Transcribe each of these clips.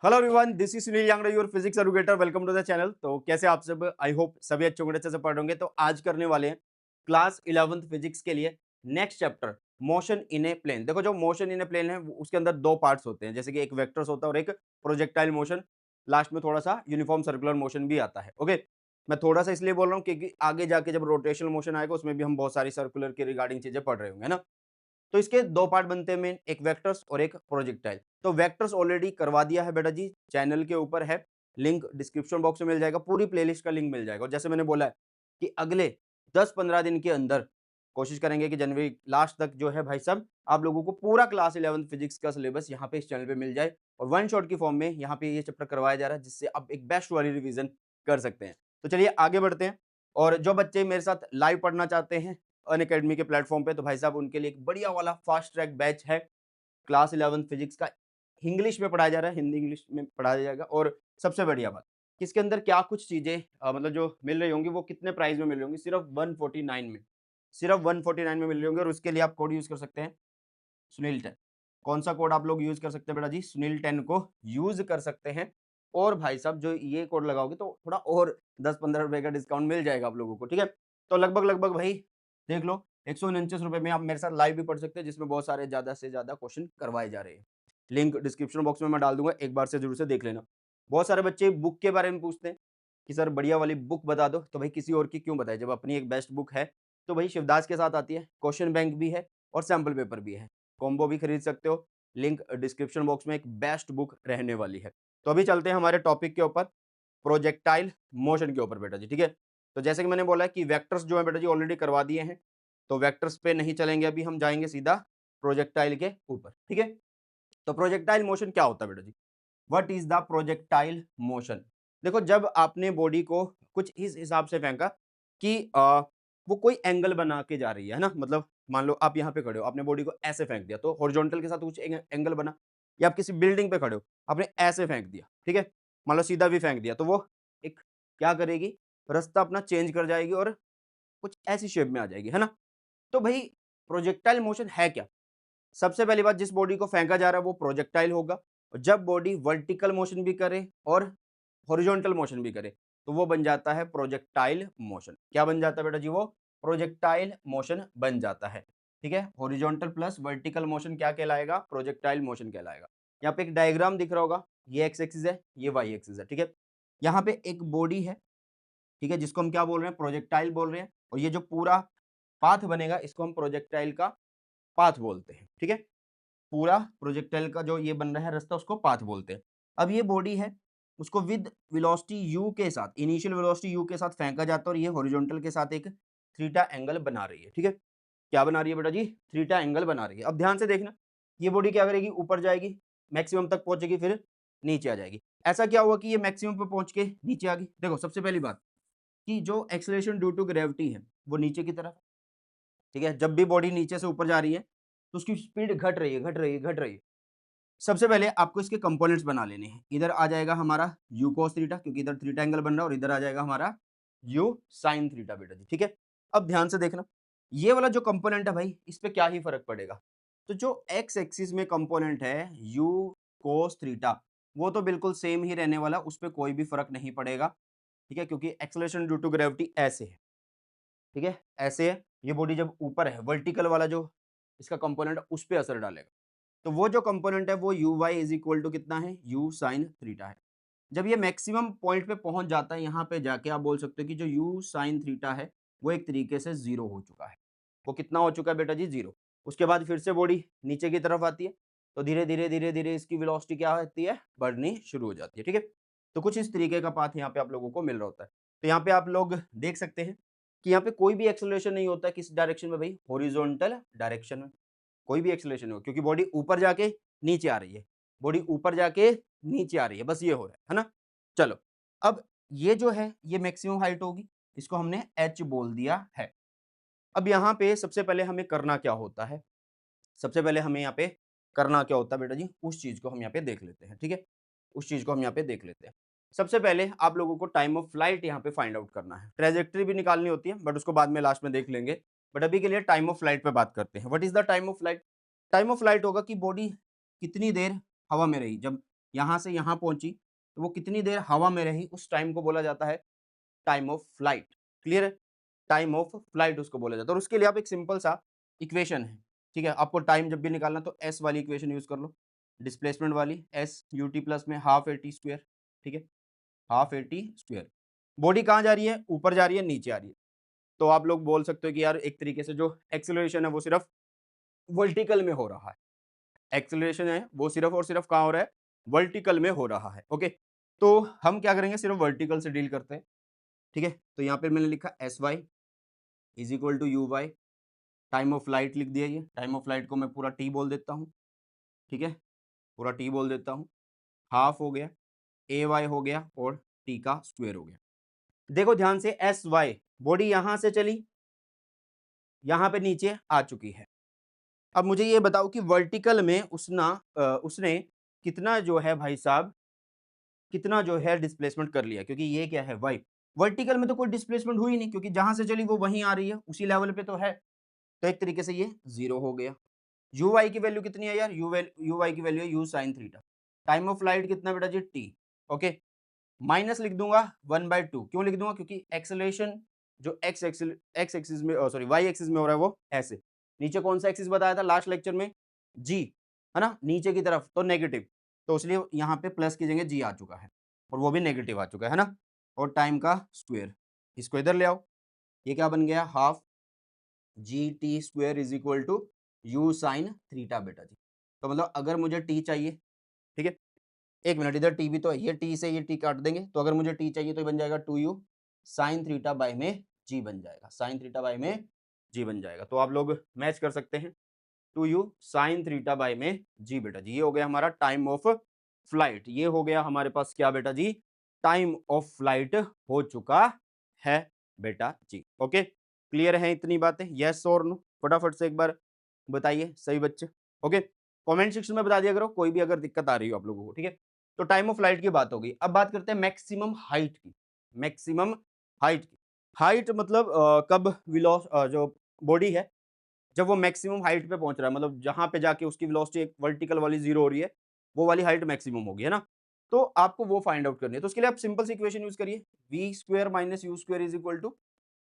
Hello everyone, this is Sunil Yangra, your physics educator. Welcome to the channel. तो कैसे आप सब? आई होप सभी अच्छे होंगे, अच्छे से पढ़ होंगे। तो आज करने वाले हैं क्लास 11th फिजिक्स के लिए next chapter, motion in a plane. देखो, जो मोशन इन ए प्लेन है उसके अंदर दो पार्ट्स होते हैं, जैसे कि एक वेक्टर्स होता है और एक प्रोजेक्टाइल मोशन। लास्ट में थोड़ा सा यूनिफॉर्म सर्कुलर मोशन भी आता है। ओके, मैं थोड़ा सा इसलिए बोल रहा हूँ क्योंकि आगे जाके जब रोटेशनल मोशन आएगा उसमें भी हम बहुत सारी सर्कुलर के रिगार्डिंग चीजें पढ़ रहे होंगे, है ना। तो इसके दो पार्ट बनते हैं मेन, एक वेक्टर्स और एक प्रोजेक्टाइल। तो वेक्टर्स ऑलरेडी करवा दिया है बेटा जी, चैनल के ऊपर है, लिंक डिस्क्रिप्शन बॉक्स में मिल जाएगा, पूरी प्लेलिस्ट का लिंक मिल जाएगा। और जैसे मैंने बोला है कि अगले 10-15 दिन के अंदर कोशिश करेंगे कि जनवरी लास्ट तक जो है भाई साहब, आप लोगों को पूरा क्लास 11 फिजिक्स का सिलेबस यहाँ पे इस चैनल पे मिल जाए और वन शॉट की फॉर्म में यहाँ पे ये चैप्टर करवाया जा रहा है, जिससे आप एक बेस्ट वाली रिवीजन कर सकते हैं। तो चलिए आगे बढ़ते हैं। और जो बच्चे मेरे साथ लाइव पढ़ना चाहते हैं अनअकैडमी के प्लेटफॉर्म पे, तो भाई साहब उनके लिए एक बढ़िया वाला फास्ट ट्रैक बैच है। क्लास 11 फिजिक्स का इंग्लिश में पढ़ाया जा रहा है, हिंदी इंग्लिश में पढ़ाया जाएगा। और सबसे बढ़िया बात कि इसके अंदर क्या कुछ चीजें मतलब जो मिल रही होंगी वो कितने प्राइस में मिल रही होंगी, सिर्फ 149 में, सिर्फ 149 में मिल रही होंगी। और उसके लिए आप कोड यूज कर सकते हैं सुनील 10। कौन सा कोड आप लोग यूज कर सकते हैं बेटा जी? सुनील 10 को यूज कर सकते हैं। और भाई साहब जो ये कोड लगाओगे तो थोड़ा और 10-15 रुपए का डिस्काउंट मिल जाएगा आप लोगों को, ठीक है। तो लगभग लगभग भाई देख लो, 149 रुपए में आप मेरे साथ लाइव भी पढ़ सकते हैं, जिसमें बहुत सारे ज्यादा से ज्यादा क्वेश्चन करवाए जा रहे हैं। लिंक डिस्क्रिप्शन बॉक्स में मैं डाल दूंगा, एक बार से जरूर से देख लेना। बहुत सारे बच्चे बुक के बारे में पूछते हैं कि सर बढ़िया वाली बुक बता दो। तो भाई किसी और की क्यों बताए, जब अपनी एक बेस्ट बुक है। तो भाई शिवदास के साथ आती है, क्वेश्चन बैंक भी है और सैम्पल पेपर भी है, कॉम्बो भी खरीद सकते हो। लिंक डिस्क्रिप्शन बॉक्स में, एक बेस्ट बुक रहने वाली है। तो अभी चलते हैं हमारे टॉपिक के ऊपर, प्रोजेक्टाइल मोशन के ऊपर बेटा जी, ठीक है। तो जैसे कि मैंने बोला है कि वेक्टर्स जो है बेटा जी ऑलरेडी करवा दिए हैं, तो वेक्टर्स पे नहीं चलेंगे, अभी हम जाएंगे सीधा प्रोजेक्टाइल के ऊपर, ठीक है। तो प्रोजेक्टाइल मोशन क्या होता है बेटा जी? What is the projectile motion? देखो, जब आपने बॉडी को कुछ इस हिसाब से फेंका कि वो कोई एंगल बना के जा रही है ना, मतलब मान लो आप यहाँ पे खड़े हो, आपने बॉडी को ऐसे फेंक दिया तो हॉरिजॉन्टल के साथ कुछ एंगल बना। या आप किसी बिल्डिंग पे खड़े हो, आपने ऐसे फेंक दिया, ठीक है। मान लो सीधा भी फेंक दिया तो वो एक क्या करेगी, रास्ता अपना चेंज कर जाएगी और कुछ ऐसी शेप में आ जाएगी, है ना। तो भाई प्रोजेक्टाइल मोशन है क्या? सबसे पहली बात, जिस बॉडी को फेंका जा रहा है वो प्रोजेक्टाइल होगा। और जब बॉडी वर्टिकल मोशन भी करे और हॉरिजॉन्टल मोशन भी करे तो वो बन जाता है प्रोजेक्टाइल मोशन। क्या बन जाता है बेटा जी? वो प्रोजेक्टाइल मोशन बन जाता है, ठीक है। हॉरिजॉन्टल प्लस वर्टिकल मोशन क्या कहलाएगा? प्रोजेक्टाइल मोशन कहलाएगा। यहाँ पे एक डायग्राम दिख रहा होगा, ये एक्स एक्सिस है, ये वाई एक्सिस है, ठीक है। यहाँ पे एक बॉडी है, ठीक है, जिसको हम क्या बोल रहे हैं? प्रोजेक्टाइल बोल रहे हैं। और ये जो पूरा पाथ बनेगा इसको हम प्रोजेक्टाइल का पाथ बोलते हैं, ठीक है। पूरा प्रोजेक्टाइल का जो ये बन रहा है रास्ता उसको पाथ बोलते हैं। अब ये बॉडी है, उसको विद वेलोसिटी यू के साथ, इनिशियल वेलोसिटी यू के साथ फेंका जाता है और ये हॉरिजॉन्टल के साथ एक थीटा एंगल बना रही है, ठीक है। क्या बना रही है बेटा जी? थीटा एंगल बना रही है। अब ध्यान से देखना, ये बॉडी क्या करेगी? ऊपर जाएगी, मैक्सिमम तक पहुंचेगी, फिर नीचे आ जाएगी। ऐसा क्या हुआ कि ये मैक्सिमम पे पहुंच के नीचे आ गई? देखो, सबसे पहली बात कि जो एक्सेलरेशन ड्यू टू ग्रेविटी है वो नीचे की तरफ, ठीक है। जब भी बॉडी नीचे से ऊपर जा रही है तो उसकी स्पीड घट रही है, घट रही है, घट रही है। सबसे पहले आपको इसके कंपोनेंट्स बना लेने हैं। इधर आ जाएगा हमारा यू cos थीटा, क्योंकि इधर थीटा एंगल बन रहा है, और इधर आ जाएगा हमारा यू sin थीटा बेटा जी, ठीक है। अब ध्यान से देखना, ये वाला जो कंपोनेंट है भाई, इस पे क्या ही फर्क पड़ेगा। तो जो एक्स एक्सिस में कंपोनेंट है यू cos थीटा, वो तो बिल्कुल सेम ही रहने वाला, उस पर कोई भी फर्क नहीं पड़ेगा, ठीक है। क्योंकि एक्सेलरेशन ड्यू टू ग्रेविटी ऐसे है, ठीक है, ऐसे है। ये बॉडी जब ऊपर है, वर्टिकल वाला जो इसका कंपोनेंट है उस पर असर डालेगा। तो वो जो कंपोनेंट है वो u y is equal to कितना है? यू साइन थीटा है। जब ये मैक्सिमम पॉइंट पे पहुंच जाता है, यहाँ पे जाके आप बोल सकते हो कि जो यू साइन थीटा है वो एक तरीके से जीरो हो चुका है। वो कितना हो चुका है बेटा जी? जीरो। उसके बाद फिर से बॉडी नीचे की तरफ आती है, तो धीरे धीरे धीरे धीरे इसकी वेलोसिटी क्या होती है? बढ़नी शुरू हो जाती है, ठीक है। तो कुछ इस तरीके का पाथ यहाँ पे आप लोगों को मिल रहा होता है। तो यहाँ पे आप लोग देख सकते हैं कि यहाँ पे कोई भी एक्सेलरेशन नहीं होता है, किस डायरेक्शन में भाई? हॉरिजॉन्टल डायरेक्शन में कोई भी एक्सेलरेशन नहीं हो, क्योंकि बॉडी ऊपर जाके नीचे आ रही है, बॉडी ऊपर जाके नीचे आ रही है, बस ये हो रहा है ना। चलो, अब ये जो है ये मैक्सिमम हाइट होगी, इसको हमने एच बोल दिया है। अब यहाँ पे सबसे पहले हमें करना क्या होता है? सबसे पहले हमें यहाँ पे करना क्या होता है बेटा जी? उस चीज को हम यहाँ पे देख लेते हैं, ठीक है। उस चीज को हम यहाँ पे देख लेते हैं। सबसे पहले आप लोगों को टाइम ऑफ फ्लाइट यहाँ पे फाइंड आउट करना है। ट्रेजेक्टरी भी निकालनी होती है बट उसको बाद में लास्ट में देख लेंगे। बट अभी के लिए टाइम ऑफ फ्लाइट पे बात करते हैं। What is the time of flight? Time of flight होगा कि बॉडी कितनी देर हवा में रही। जब यहाँ से यहाँ पहुंची, तो वो कितनी देर हवा में रही, उस टाइम को बोला जाता है टाइम ऑफ फ्लाइट। क्लियर है? टाइम ऑफ फ्लाइट उसको बोला जाता है। और उसके लिए आप एक सिंपल सा इक्वेशन है, ठीक है? आपको टाइम जब भी निकालना तो एस वाली इक्वेशन यूज कर लो, डिस्प्लेसमेंट वाली, एस यू टी प्लस में हाफ ए टी स्क्वायर, ठीक है? Half a t square. Body कहाँ जा रही है? ऊपर जा रही है, नीचे आ रही है। तो आप लोग बोल सकते हो कि यार एक तरीके से जो एक्सेलरेशन है वो सिर्फ वर्टिकल में हो रहा है। एक्सेलरेशन है वो सिर्फ और सिर्फ कहाँ हो रहा है? वर्टिकल में हो रहा है। ओके, तो हम क्या करेंगे? सिर्फ वर्टिकल से डील करते हैं, ठीक है? तो यहाँ पे मैंने लिखा s y is equal to u y, time of flight लिख दिया। ये टाइम ऑफ फ्लाइट को मैं पूरा टी बोल देता हूँ, ठीक है? पूरा टी बोल देता हूँ। हाफ हो गया, ए वाई हो गया और टी का स्क्वायर हो गया। देखो ध्यान से, एस वाई बॉडी यहां से चली, यहां पे नीचे आ चुकी है। अब मुझे ये बताओ कि वर्टिकल में उसने कितना जो है भाई साहब, कितना जो है डिस्प्लेसमेंट कर लिया, क्योंकि ये क्या है? वाई। वर्टिकल में तो कोई डिस्प्लेसमेंट हुई नहीं, क्योंकि जहां से चली वो वहीं आ रही है, उसी लेवल पे तो है। तो एक तरीके से ये जीरो हो गया। यू वाई की वैल्यू कितनी है यार? यू वाई की वैल्यू है u sine theta. Time of flight कितना बेटा जी? टी। ओके, माइनस लिख दूंगा 1/2। क्यों लिख दूंगा? क्योंकि एक्सेलरेशन जो एक्स एक्सिस में, सॉरी वाई एक्सिस में हो रहा है वो ऐसे। नीचे कौन सा एक्सिस बताया था लास्ट लेक्चर में? जी, है ना? नीचे की तरफ तो नेगेटिव, तो इसलिए यहाँ पे प्लस की जगह जी आ चुका है, और वो भी नेगेटिव आ चुका है ना? और टाइम का स्क्वायर, इसको इधर ले आओ। ये क्या बन गया? Half g t square is equal to u sine theta बेटा जी। तो मतलब अगर मुझे टी चाहिए, ठीक है? एक मिनट, इधर टी भी तो है, ये टी से ये टी काट देंगे, तो अगर मुझे टी चाहिए तो ये बन जाएगा 2u साइन थीटा बाय में जी बन जाएगा, साइन थीटा बाय में जी बन जाएगा। तो आप लोग मैच कर सकते हैं, 2u साइन थीटा बाय में जी बेटा जी। ये हो गया हमारा टाइम ऑफ फ्लाइट। ये हो गया हमारे पास क्या बेटा जी? टाइम ऑफ फ्लाइट हो चुका है बेटा जी। ओके, क्लियर है इतनी बातें? यस और नो? फटाफट से एक बार बताइए सही बच्चे। ओके, कमेंट सेक्शन में बता दिया करो कोई भी अगर दिक्कत आ रही हो आप लोगों को, ठीक है? तो टाइम ऑफ फ्लाइट की बात होगी। अब बात करते हैं मैक्सिमम हाइट की। मैक्सिमम हाइट की, हाइट मतलब कब जो बॉडी है, जब वो मैक्सिमम हाइट पे पहुंच रहा है, मतलब जहां पे जाके उसकी वेलोसिटी एक वर्टिकल वाली जीरो हो रही है, वो वाली हाइट मैक्सिमम होगी, है ना? तो आपको वो फाइंड आउट करनी है। तो उसके लिए आप सिंपल सी इक्वेशन यूज करिए, v square minus u square is equal to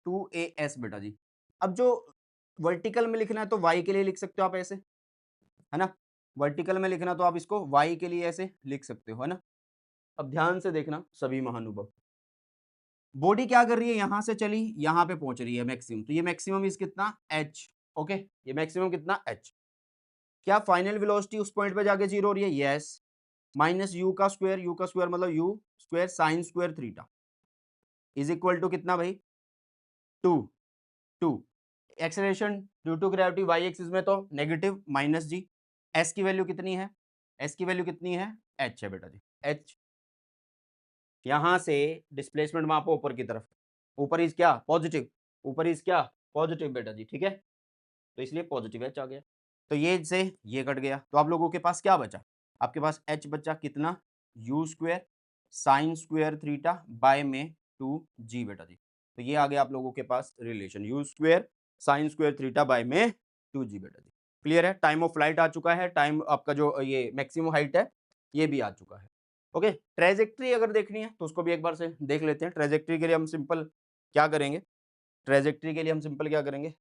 2as बेटा जी। अब जो वर्टिकल में लिखना है तो y के लिए लिख सकते हो आप ऐसे, है ना? वर्टिकल में लिखना तो आप इसको y के लिए ऐसे लिख सकते हो, है ना? अब ध्यान से देखना सभी महानुभाव, बॉडी क्या कर रही है? यहां से चली, यहां पे पहुंच रही है मैक्सिमम, तो ये मैक्सिमम इज कितना? h। ओके, ये मैक्सिमम कितना? h। क्या फाइनल वेलोसिटी उस पॉइंट पे जाके जीरो हो रही है? यस। माइनस यू का स्क्वायर, यू का स्क्वायर मतलब u square sine square theta is equal to कितना भाई? 2। 2 acceleration due to gravity y axis में तो नेगेटिव माइनस जी। एस की वैल्यू कितनी है? एस की वैल्यू कितनी है? एच है बेटा जी, एच। यहां से डिस्प्लेसमेंट मापो ऊपर की तरफ, ऊपर इज क्या? पॉजिटिव। ऊपर इज क्या? पॉजिटिव बेटा जी, ठीक है? तो इसलिए पॉजिटिव एच आ गया। तो ये से ये कट गया, तो आप लोगों के पास क्या बचा? आपके पास एच बचा कितना? You square sine square theta by में 2g बेटा जी। तो ये आ गया आप लोगों के पास relation, u square sine square theta by में 2g बेटा जी। क्लियर है? टाइम ऑफ फ्लाइट आ चुका है, टाइम आपका जो ये मैक्सिमम हाइट है ये भी आ चुका है। ओके, ट्रेजेक्ट्री अगर देखनी है तो उसको भी एक बार से देख लेते हैं। ट्रेजेक्ट्री के लिए हम सिंपल क्या करेंगे? ट्रेजेक्ट्री के लिए हम सिंपल क्या करेंगे?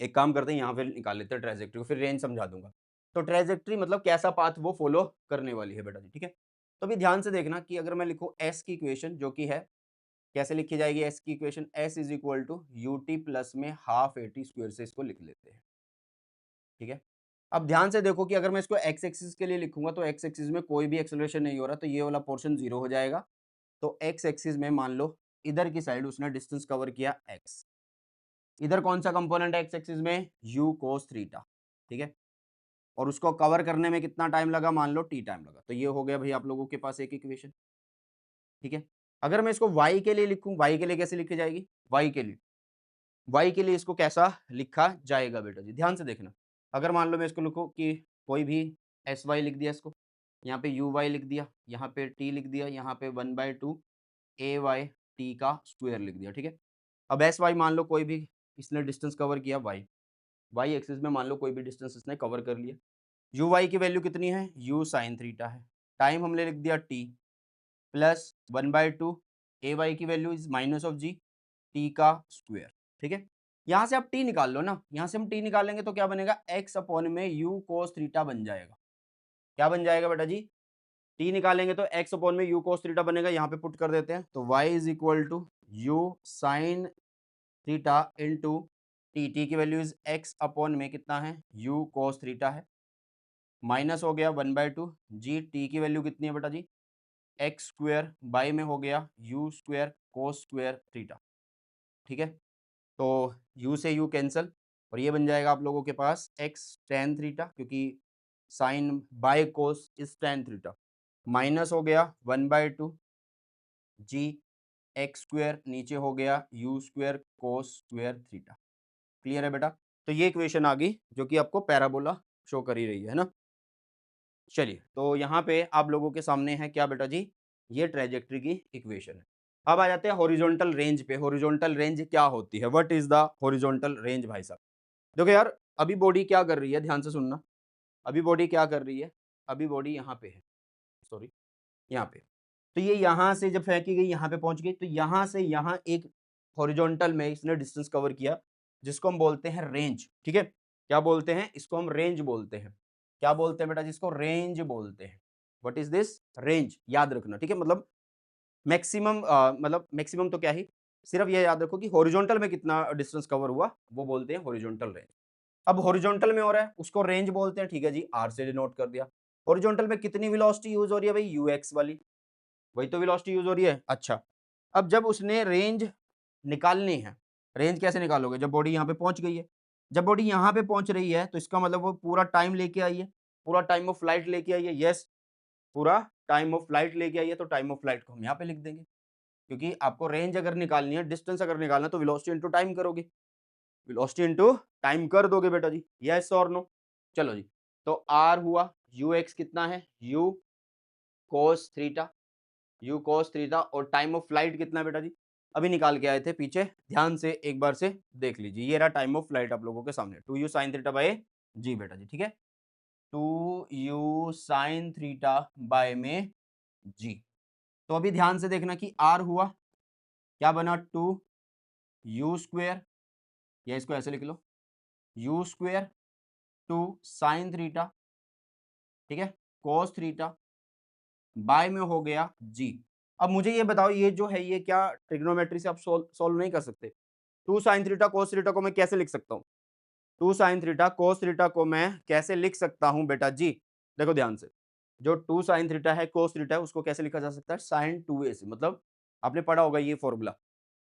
एक काम करते हैं, यहाँ पे निकाल लेते हैं ट्रेजेक्ट्री को, फिर रेंज समझा दूंगा। तो ट्रेजेक्ट्री मतलब कैसा पाथ वो फॉलो करने वाली है बेटा जी, ठीक है? तो अभी ध्यान से देखना कि अगर मैं लिखूं एस की इक्वेशन, जो कि है कैसे लिखी जाएगी एस की equation? S is equal to u t plus में हाफ ए टी स्क्वायर से इसको लिख लेते हैं, ठीक है? अब ध्यान से देखो कि अगर मैं इसको एक्स एक्सिस के लिए लिखूंगा तो एक्स एक्सिस में कोई भी एक्सेलरेशन नहीं हो रहा, तो ये वाला पोर्शन जीरो हो जाएगा। तो एक्स एक्सिस में मान लो इधर की साइड उसने डिस्टेंस कवर किया एक्स, इधर कौन सा कंपोनेंट है एक्स एक्सिस में? यू कोस थीटा, ठीक है? और उसको कवर करने में कितना टाइम लगा? मान लो टी टाइम लगा। तो ये हो गया भाई आप लोगों के पास एक इक्वेशन, ठीक है? अगर मैं इसको y के लिए लिखूं, y के लिए कैसे लिखी जाएगी? y के लिए इसको कैसा लिखा जाएगा बेटा जी? ध्यान से देखना। अगर मान लो मैं इसको लिखूं कि कोई भी एस वाई लिख दिया, इसको यहाँ पे यू वाई लिख दिया, यहाँ पे टी लिख दिया, यहाँ पे 1/2 ए वाई टी का स्क्वायर लिख दिया, ठीक है? अब एस वाई मान लो कोई भी इसने डिस्टेंस कवर किया, वाई एक्सिस में मान लो कोई भी डिस्टेंस इसने कवर कर लिया, यू वाई की वैल्यू कितनी है, यू साइन थीटा है, टाइम हमने लिख दिया टी, प्लस 1/2 ए वाई की value is minus of g, t का स्क्वायर। ठीक है, यहाँ से आप टी निकाल लो ना, यहाँ से हम टी निकालेंगे तो क्या बनेगा, एक्स अपॉन में यू कोस थीटा बन जाएगा। क्या बन जाएगा बेटा जी, टी निकालेंगे तो एक्स अपॉन में यू कोस थीटा बनेगा, यहाँ पे पुट कर देते हैं तो y is equal to u sine theta into t, t की वैल्यू इज एक्स अपॉन में कितना है, यू कोस थीटा है, माइनस हो गया 1/2 जी, टी की वैल्यू कितनी है बेटा जी, एक्स स्क्वायर बाई में हो गया u square cos square theta. ठीक है, तो u से u कैंसल और ये बन जाएगा आप लोगों के पास x tan थीटा, क्योंकि sine by cos is tan theta, minus हो गया 1/2 जी एक्स स्क्वायर, नीचे हो गया u square cos square theta. Clear है बेटा, तो ये इक्वेशन आ गई जो कि आपको पैराबोला शो कर ही रही है ना। चलिए, तो यहाँ पे आप लोगों के सामने है क्या बेटा जी, ये ट्रेजेक्ट्री की इक्वेशन है। अब आ जाते हैं हॉरिजॉन्टल रेंज पे। हॉरिजॉन्टल रेंज क्या होती है, what is the horizontal range भाई साहब। देखो यार, अभी बॉडी क्या कर रही है, ध्यान से सुनना, अभी बॉडी क्या कर रही है, अभी बॉडी यहाँ पे है, सॉरी यहाँ पे, तो ये यहाँ से जब फेंकी गई यहाँ पे पहुंच गई, तो यहाँ से यहाँ एक हॉरिजॉन्टल में इसने डिस्टेंस कवर किया, जिसको हम बोलते हैं रेंज। ठीक है, क्या बोलते हैं इसको, हम रेंज बोलते हैं। क्या बोलते हैं बेटा, जिसको रेंज बोलते हैं। व्हाट इज दिस, रेंज, याद रखना। ठीक है, मतलब मैक्सिमम, मतलब मैक्सिमम तो क्या ही, सिर्फ ये याद रखो कि हॉरिजॉन्टल में कितना डिस्टेंस कवर हुआ, वो बोलते हैं हॉरिजॉन्टल रेंज। अब हॉरिजॉन्टल में हो रहा है, उसको रेंज बोलते हैं। ठीक है जी, आर से डिनोट कर दिया। हॉरिजॉन्टल में कितनी वेलोसिटी यूज हो रही है भाई, यूएक्स वाली, वही तो वेलोसिटी यूज हो रही है। अच्छा, अब जब उसने रेंज निकालनी है, रेंज कैसे निकालोगे, जब बॉडी यहाँ पे पहुंच गई है, जब बॉडी यहाँ पे पहुंच रही है तो इसका मतलब वो पूरा टाइम लेके आई है, पूरा टाइम ऑफ फ्लाइट लेके आई है। यस, पूरा टाइम ऑफ फ्लाइट लेके आई है, तो टाइम ऑफ फ्लाइट को हम यहाँ पे लिख देंगे, क्योंकि आपको रेंज अगर निकालनी है, डिस्टेंस अगर निकालना है, तो वेलोसिटी इंटू टाइम करोगे, वेलोसिटी इंटू टाइम कर दोगे बेटा जी, यस और नो। चलो जी, तो आर हुआ, यू एक्स कितना है, u cos theta, you cos theta, और टाइम ऑफ फ्लाइट कितना है बेटा जी, अभी निकाल के आए थे पीछे, ध्यान से एक बार से देख लीजिए, ये रहा टाइम ऑफ फ्लाइट आप लोगों के सामने, 2u साइन थीटा बाय जी बेटा जी। ठीक है, 2u साइन थीटा बाय में जी। तो अभी ध्यान से देखना कि r हुआ, क्या बना, 2u स्क्वायर, या इसको ऐसे लिख लो, u स्क्वायर 2 साइन थीटा, ठीक है, कोस थीटा बाय में हो गया जी। अब मुझे ये बताओ, ये जो है ये क्या ट्रिग्नोमेट्री से आप सोल्व नहीं कर सकते। 2 साइन थीटा कोस थीटा को मैं कैसे लिख सकता हूँ, 2 साइन थीटा कोस थीटा को मैं कैसे लिख सकता हूँ बेटा जी। देखो ध्यान से, जो 2 साइन थीटा है कोस थीटा है, उसको कैसे लिखा जा सकता है, साइन 2a से, मतलब आपने पढ़ा होगा ये फॉर्मूला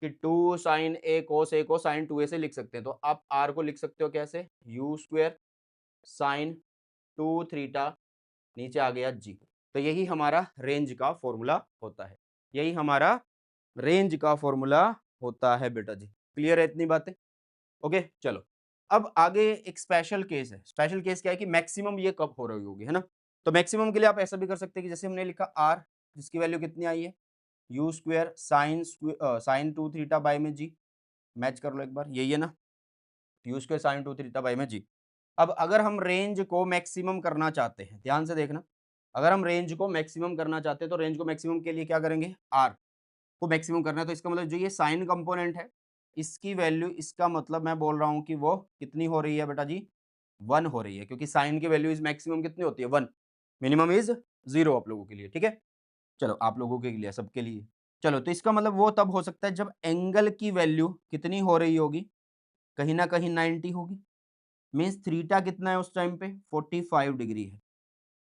कि 2 साइन ए को साइन 2a से लिख सकते हैं। तो आप r को लिख सकते हो कैसे, यू स्क्वायर साइन 2 थीटा, नीचे आ गया जी। तो यही हमारा रेंज का फॉर्मूला होता है, यही हमारा रेंज का फॉर्मूला होता है बेटा जी। क्लियर है इतनी बातें, ओके। चलो, अब आगे एक स्पेशल केस है। स्पेशल केस क्या है कि मैक्सिमम ये कब हो रही होगी, है ना। तो मैक्सिमम के लिए आप ऐसा भी कर सकते हैं कि जैसे हमने लिखा आर, जिसकी वैल्यू कितनी आई है, you square sine 2 theta by में जी, मैच कर लो एक बार, यही है ना, you square sine 2 theta by में जी। अब अगर हम रेंज को मैक्सिमम करना चाहते हैं, ध्यान से देखना, अगर हम रेंज को मैक्सिमम करना चाहते हैं तो रेंज को मैक्सिमम के लिए क्या करेंगे, आर को मैक्सिमम करना है। तो इसका मतलब जो ये साइन कंपोनेंट है, इसकी वैल्यू, इसका मतलब मैं बोल रहा हूँ कि वो कितनी हो रही है बेटा जी, 1 हो रही है, क्योंकि साइन की वैल्यू इज मैक्सिमम कितनी होती है, 1, मिनिमम इज 0 आप लोगों के लिए। ठीक है, चलो आप लोगों के लिए, सबके लिए। चलो, तो इसका मतलब वो तब हो सकता है जब एंगल की वैल्यू कितनी हो रही होगी, कहीं ना कहीं 90 होगी, मीन्स थीटा कितना है उस टाइम पे, 45 डिग्री है।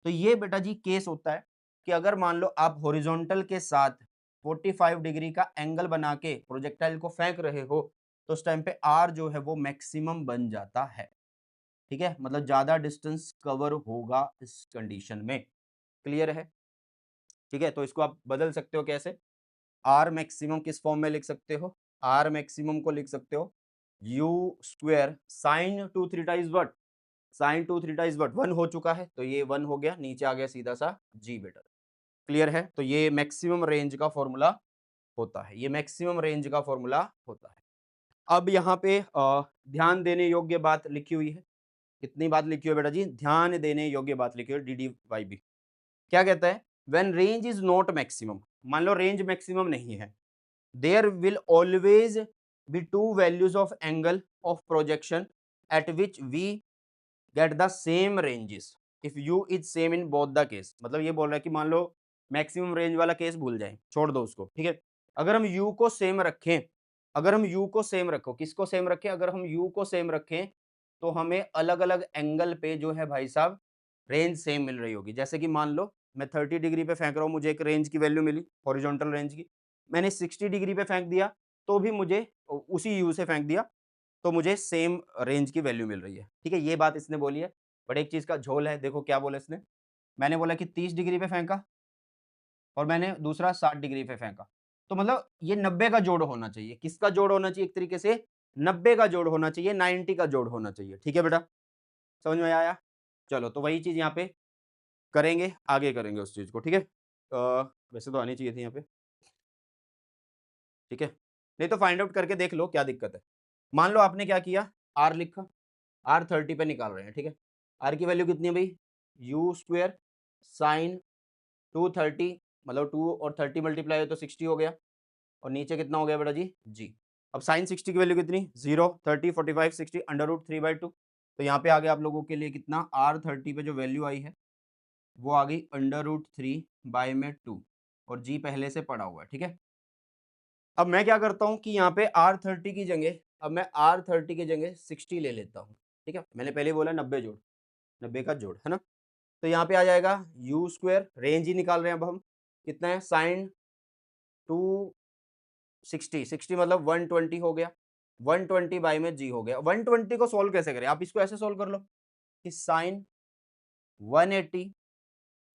तो ये बेटा जी केस होता है कि अगर मान लो आप हॉरिजॉन्टल के साथ 45 डिग्री का एंगल बना के प्रोजेक्टाइल को फेंक रहे हो, तो उस टाइम पे आर जो है वो मैक्सिमम बन जाता है। ठीक है, मतलब ज्यादा डिस्टेंस कवर होगा इस कंडीशन में। क्लियर है, ठीक है। तो इसको आप बदल सकते हो कैसे, आर मैक्सिमम किस फॉर्म में लिख सकते हो, आर मैक्सिमम को लिख सकते हो u square sine 2 theta is what, sine 2 theta is what, 1 हो चुका है, तो ये 1 हो गया, नीचे आ गया सीधा सा जी बेटा। क्लियर है, तो ये मैक्सिमम रेंज का फॉर्मूला होता है, ये मैक्सिमम रेंज का फॉर्मूला होता है। अब यहाँ पे ध्यान देने योग्य बात लिखी हुई है कितनी बात लिखी हो बेटा जी, ध्यान देने योग्य बात लिखी हो, DDYB। क्या कहता है, when range is not maximum, मान लो रेंज मैक्सिमम नहीं है, there will always be two values of angle of projection at which we get the same ranges if you is same in both the case. मतलब ये बोल रहा है कि मान लो मैक्सिमम रेंज वाला केस भूल जाए, छोड़ दो उसको, ठीक है। अगर हम u को सेम रखें, अगर हम u को सेम रखो, किसको सेम रखें, अगर हम u को सेम रखें तो हमें अलग अलग एंगल पे जो है भाई साहब रेंज सेम मिल रही होगी। जैसे कि मान लो मैं 30 डिग्री पे फेंक रहा हूँ, मुझे एक रेंज की वैल्यू मिली, हॉरिजॉन्टल रेंज की। मैंने 60 डिग्री पे फेंक दिया तो भी मुझे उसी u से फेंक दिया तो मुझे सेम रेंज की वैल्यू मिल रही है, ठीक है। ये बात इसने बोली है, बट एक चीज का झोल है, देखो क्या बोला इसने। मैंने बोला कि 30 डिग्री पे फेंका और मैंने दूसरा 60 डिग्री पे फेंका, तो मतलब ये 90 का जोड़ होना चाहिए। किसका जोड़ होना चाहिए, एक तरीके से 90 का जोड़ होना चाहिए, 90 का जोड़ होना चाहिए, ठीक है बेटा, समझ में आया। चलो तो वही चीज यहाँ पे करेंगे, आगे करेंगे उस चीज को, ठीक है। वैसे तो आनी चाहिए थी यहाँ पे, ठीक है, नहीं तो फाइंड आउट करके देख लो क्या दिक्कत है। मान लो आपने क्या किया, आर लिखा, आर 30 पे निकाल रहे हैं, ठीक है। आर की वैल्यू कितनी है भाई, यू स्क्वेयर साइन 230, मतलब 2 और 30 मल्टीप्लाई है तो 60 हो गया, और नीचे कितना हो गया बेटा जी, जी। अब साइन 60 की वैल्यू कितनी, 0, 30, 45, 60, अंडर रूट 3/2। तो यहाँ पे आ गया आप लोगों के लिए कितना, आर 30 पे जो वैल्यू आई है वो आ गई अंडर रूट 3/2, और जी पहले से पड़ा हुआ है, ठीक है। अब मैं क्या करता हूँ कि यहाँ पे R30 की जगह, अब मैं R30 की जगह 60 ले लेता हूँ, ठीक है। मैंने पहले बोला 90 जोड़, 90 का जोड़, है ना। तो यहाँ पे आ जाएगा यू स्क्वायर, रेंज ही निकाल रहे हैं अब हम, कितना है, साइन 260, 60 मतलब 120 हो गया, 120 बाई में जी हो गया। 120 को सोल्व कैसे करें, आप इसको ऐसे सोल्व कर लो कि साइन 180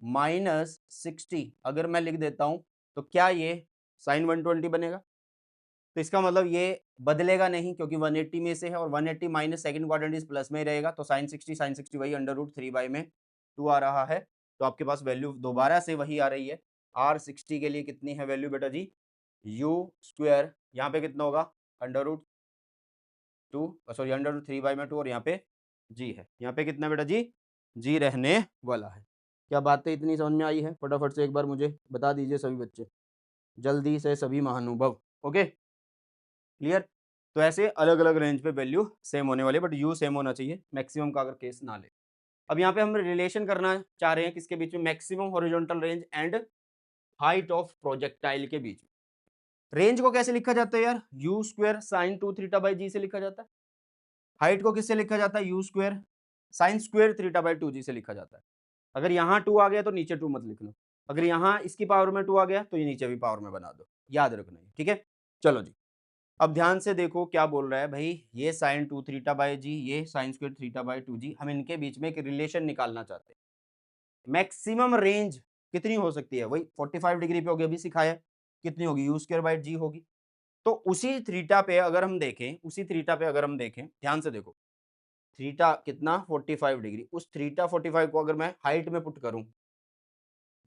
माइनस 60 अगर मैं लिख देता हूँ तो क्या ये साइन 120 बनेगा। तो इसका मतलब ये बदलेगा नहीं क्योंकि 180 में से है, और 180 minus second quadrant is plus में ही रहेगा, तो साइन 60 वही अंडर रूट 3 में 2 आ रहा है। तो आपके पास वैल्यू दोबारा से वही आ रही है। R60 के लिए कितनी है वैल्यू बेटा जी, यू स्क्वायर यहाँ पे कितना होगा, under root 2, sorry under root 3/2, और यहाँ पे जी है, यहाँ पे कितना बेटा जी, जी रहने वाला है। क्या बातें इतनी समझ में आई है, फटाफट से एक बार मुझे बता दीजिए सभी बच्चे, जल्दी से सभी महानुभाव, ओके क्लियर। तो ऐसे अलग अलग रेंज पे वैल्यू सेम होने वाली है, बट यू सेम होना चाहिए मैक्सिमम का अगर केस ना ले। अब यहाँ पे हम रिलेशन करना चाह रहे हैं किसके बीच में, maximum horizontal range and height of projectile के बीच में। रेंज को कैसे लिखा जाता है यार, u square sine 2 theta by g से लिखा जाता है। हाइट को किससे लिखा जाता है, you square sine square theta by 2 जी से लिखा जाता है। अगर यहाँ 2 आ गया तो नीचे 2 मत लिखना, अगर यहाँ इसकी पावर में 2 आ गया तो ये नीचे भी पावर में बना दो, याद रखना है, ठीक है। चलो जी, अब ध्यान से देखो क्या बोल रहा है भाई, ये साइन 2 थीटा बाई जी, ये साइन स्क्वायर थीटा बाई 2 जी, हम इनके बीच में एक रिलेशन निकालना चाहते हैं। मैक्सिमम रेंज कितनी हो सकती है, वही 45 डिग्री पे होगी, अभी सिखाया, कितनी होगी, यू स्क्वायर बाई जी होगी। तो उसी थीटा पे अगर हम देखें, उसी थीटा पे अगर हम देखें, ध्यान से देखो, थीटा कितना 45 डिग्री, उस थीटा 45 को अगर मैं हाइट में पुट करूं,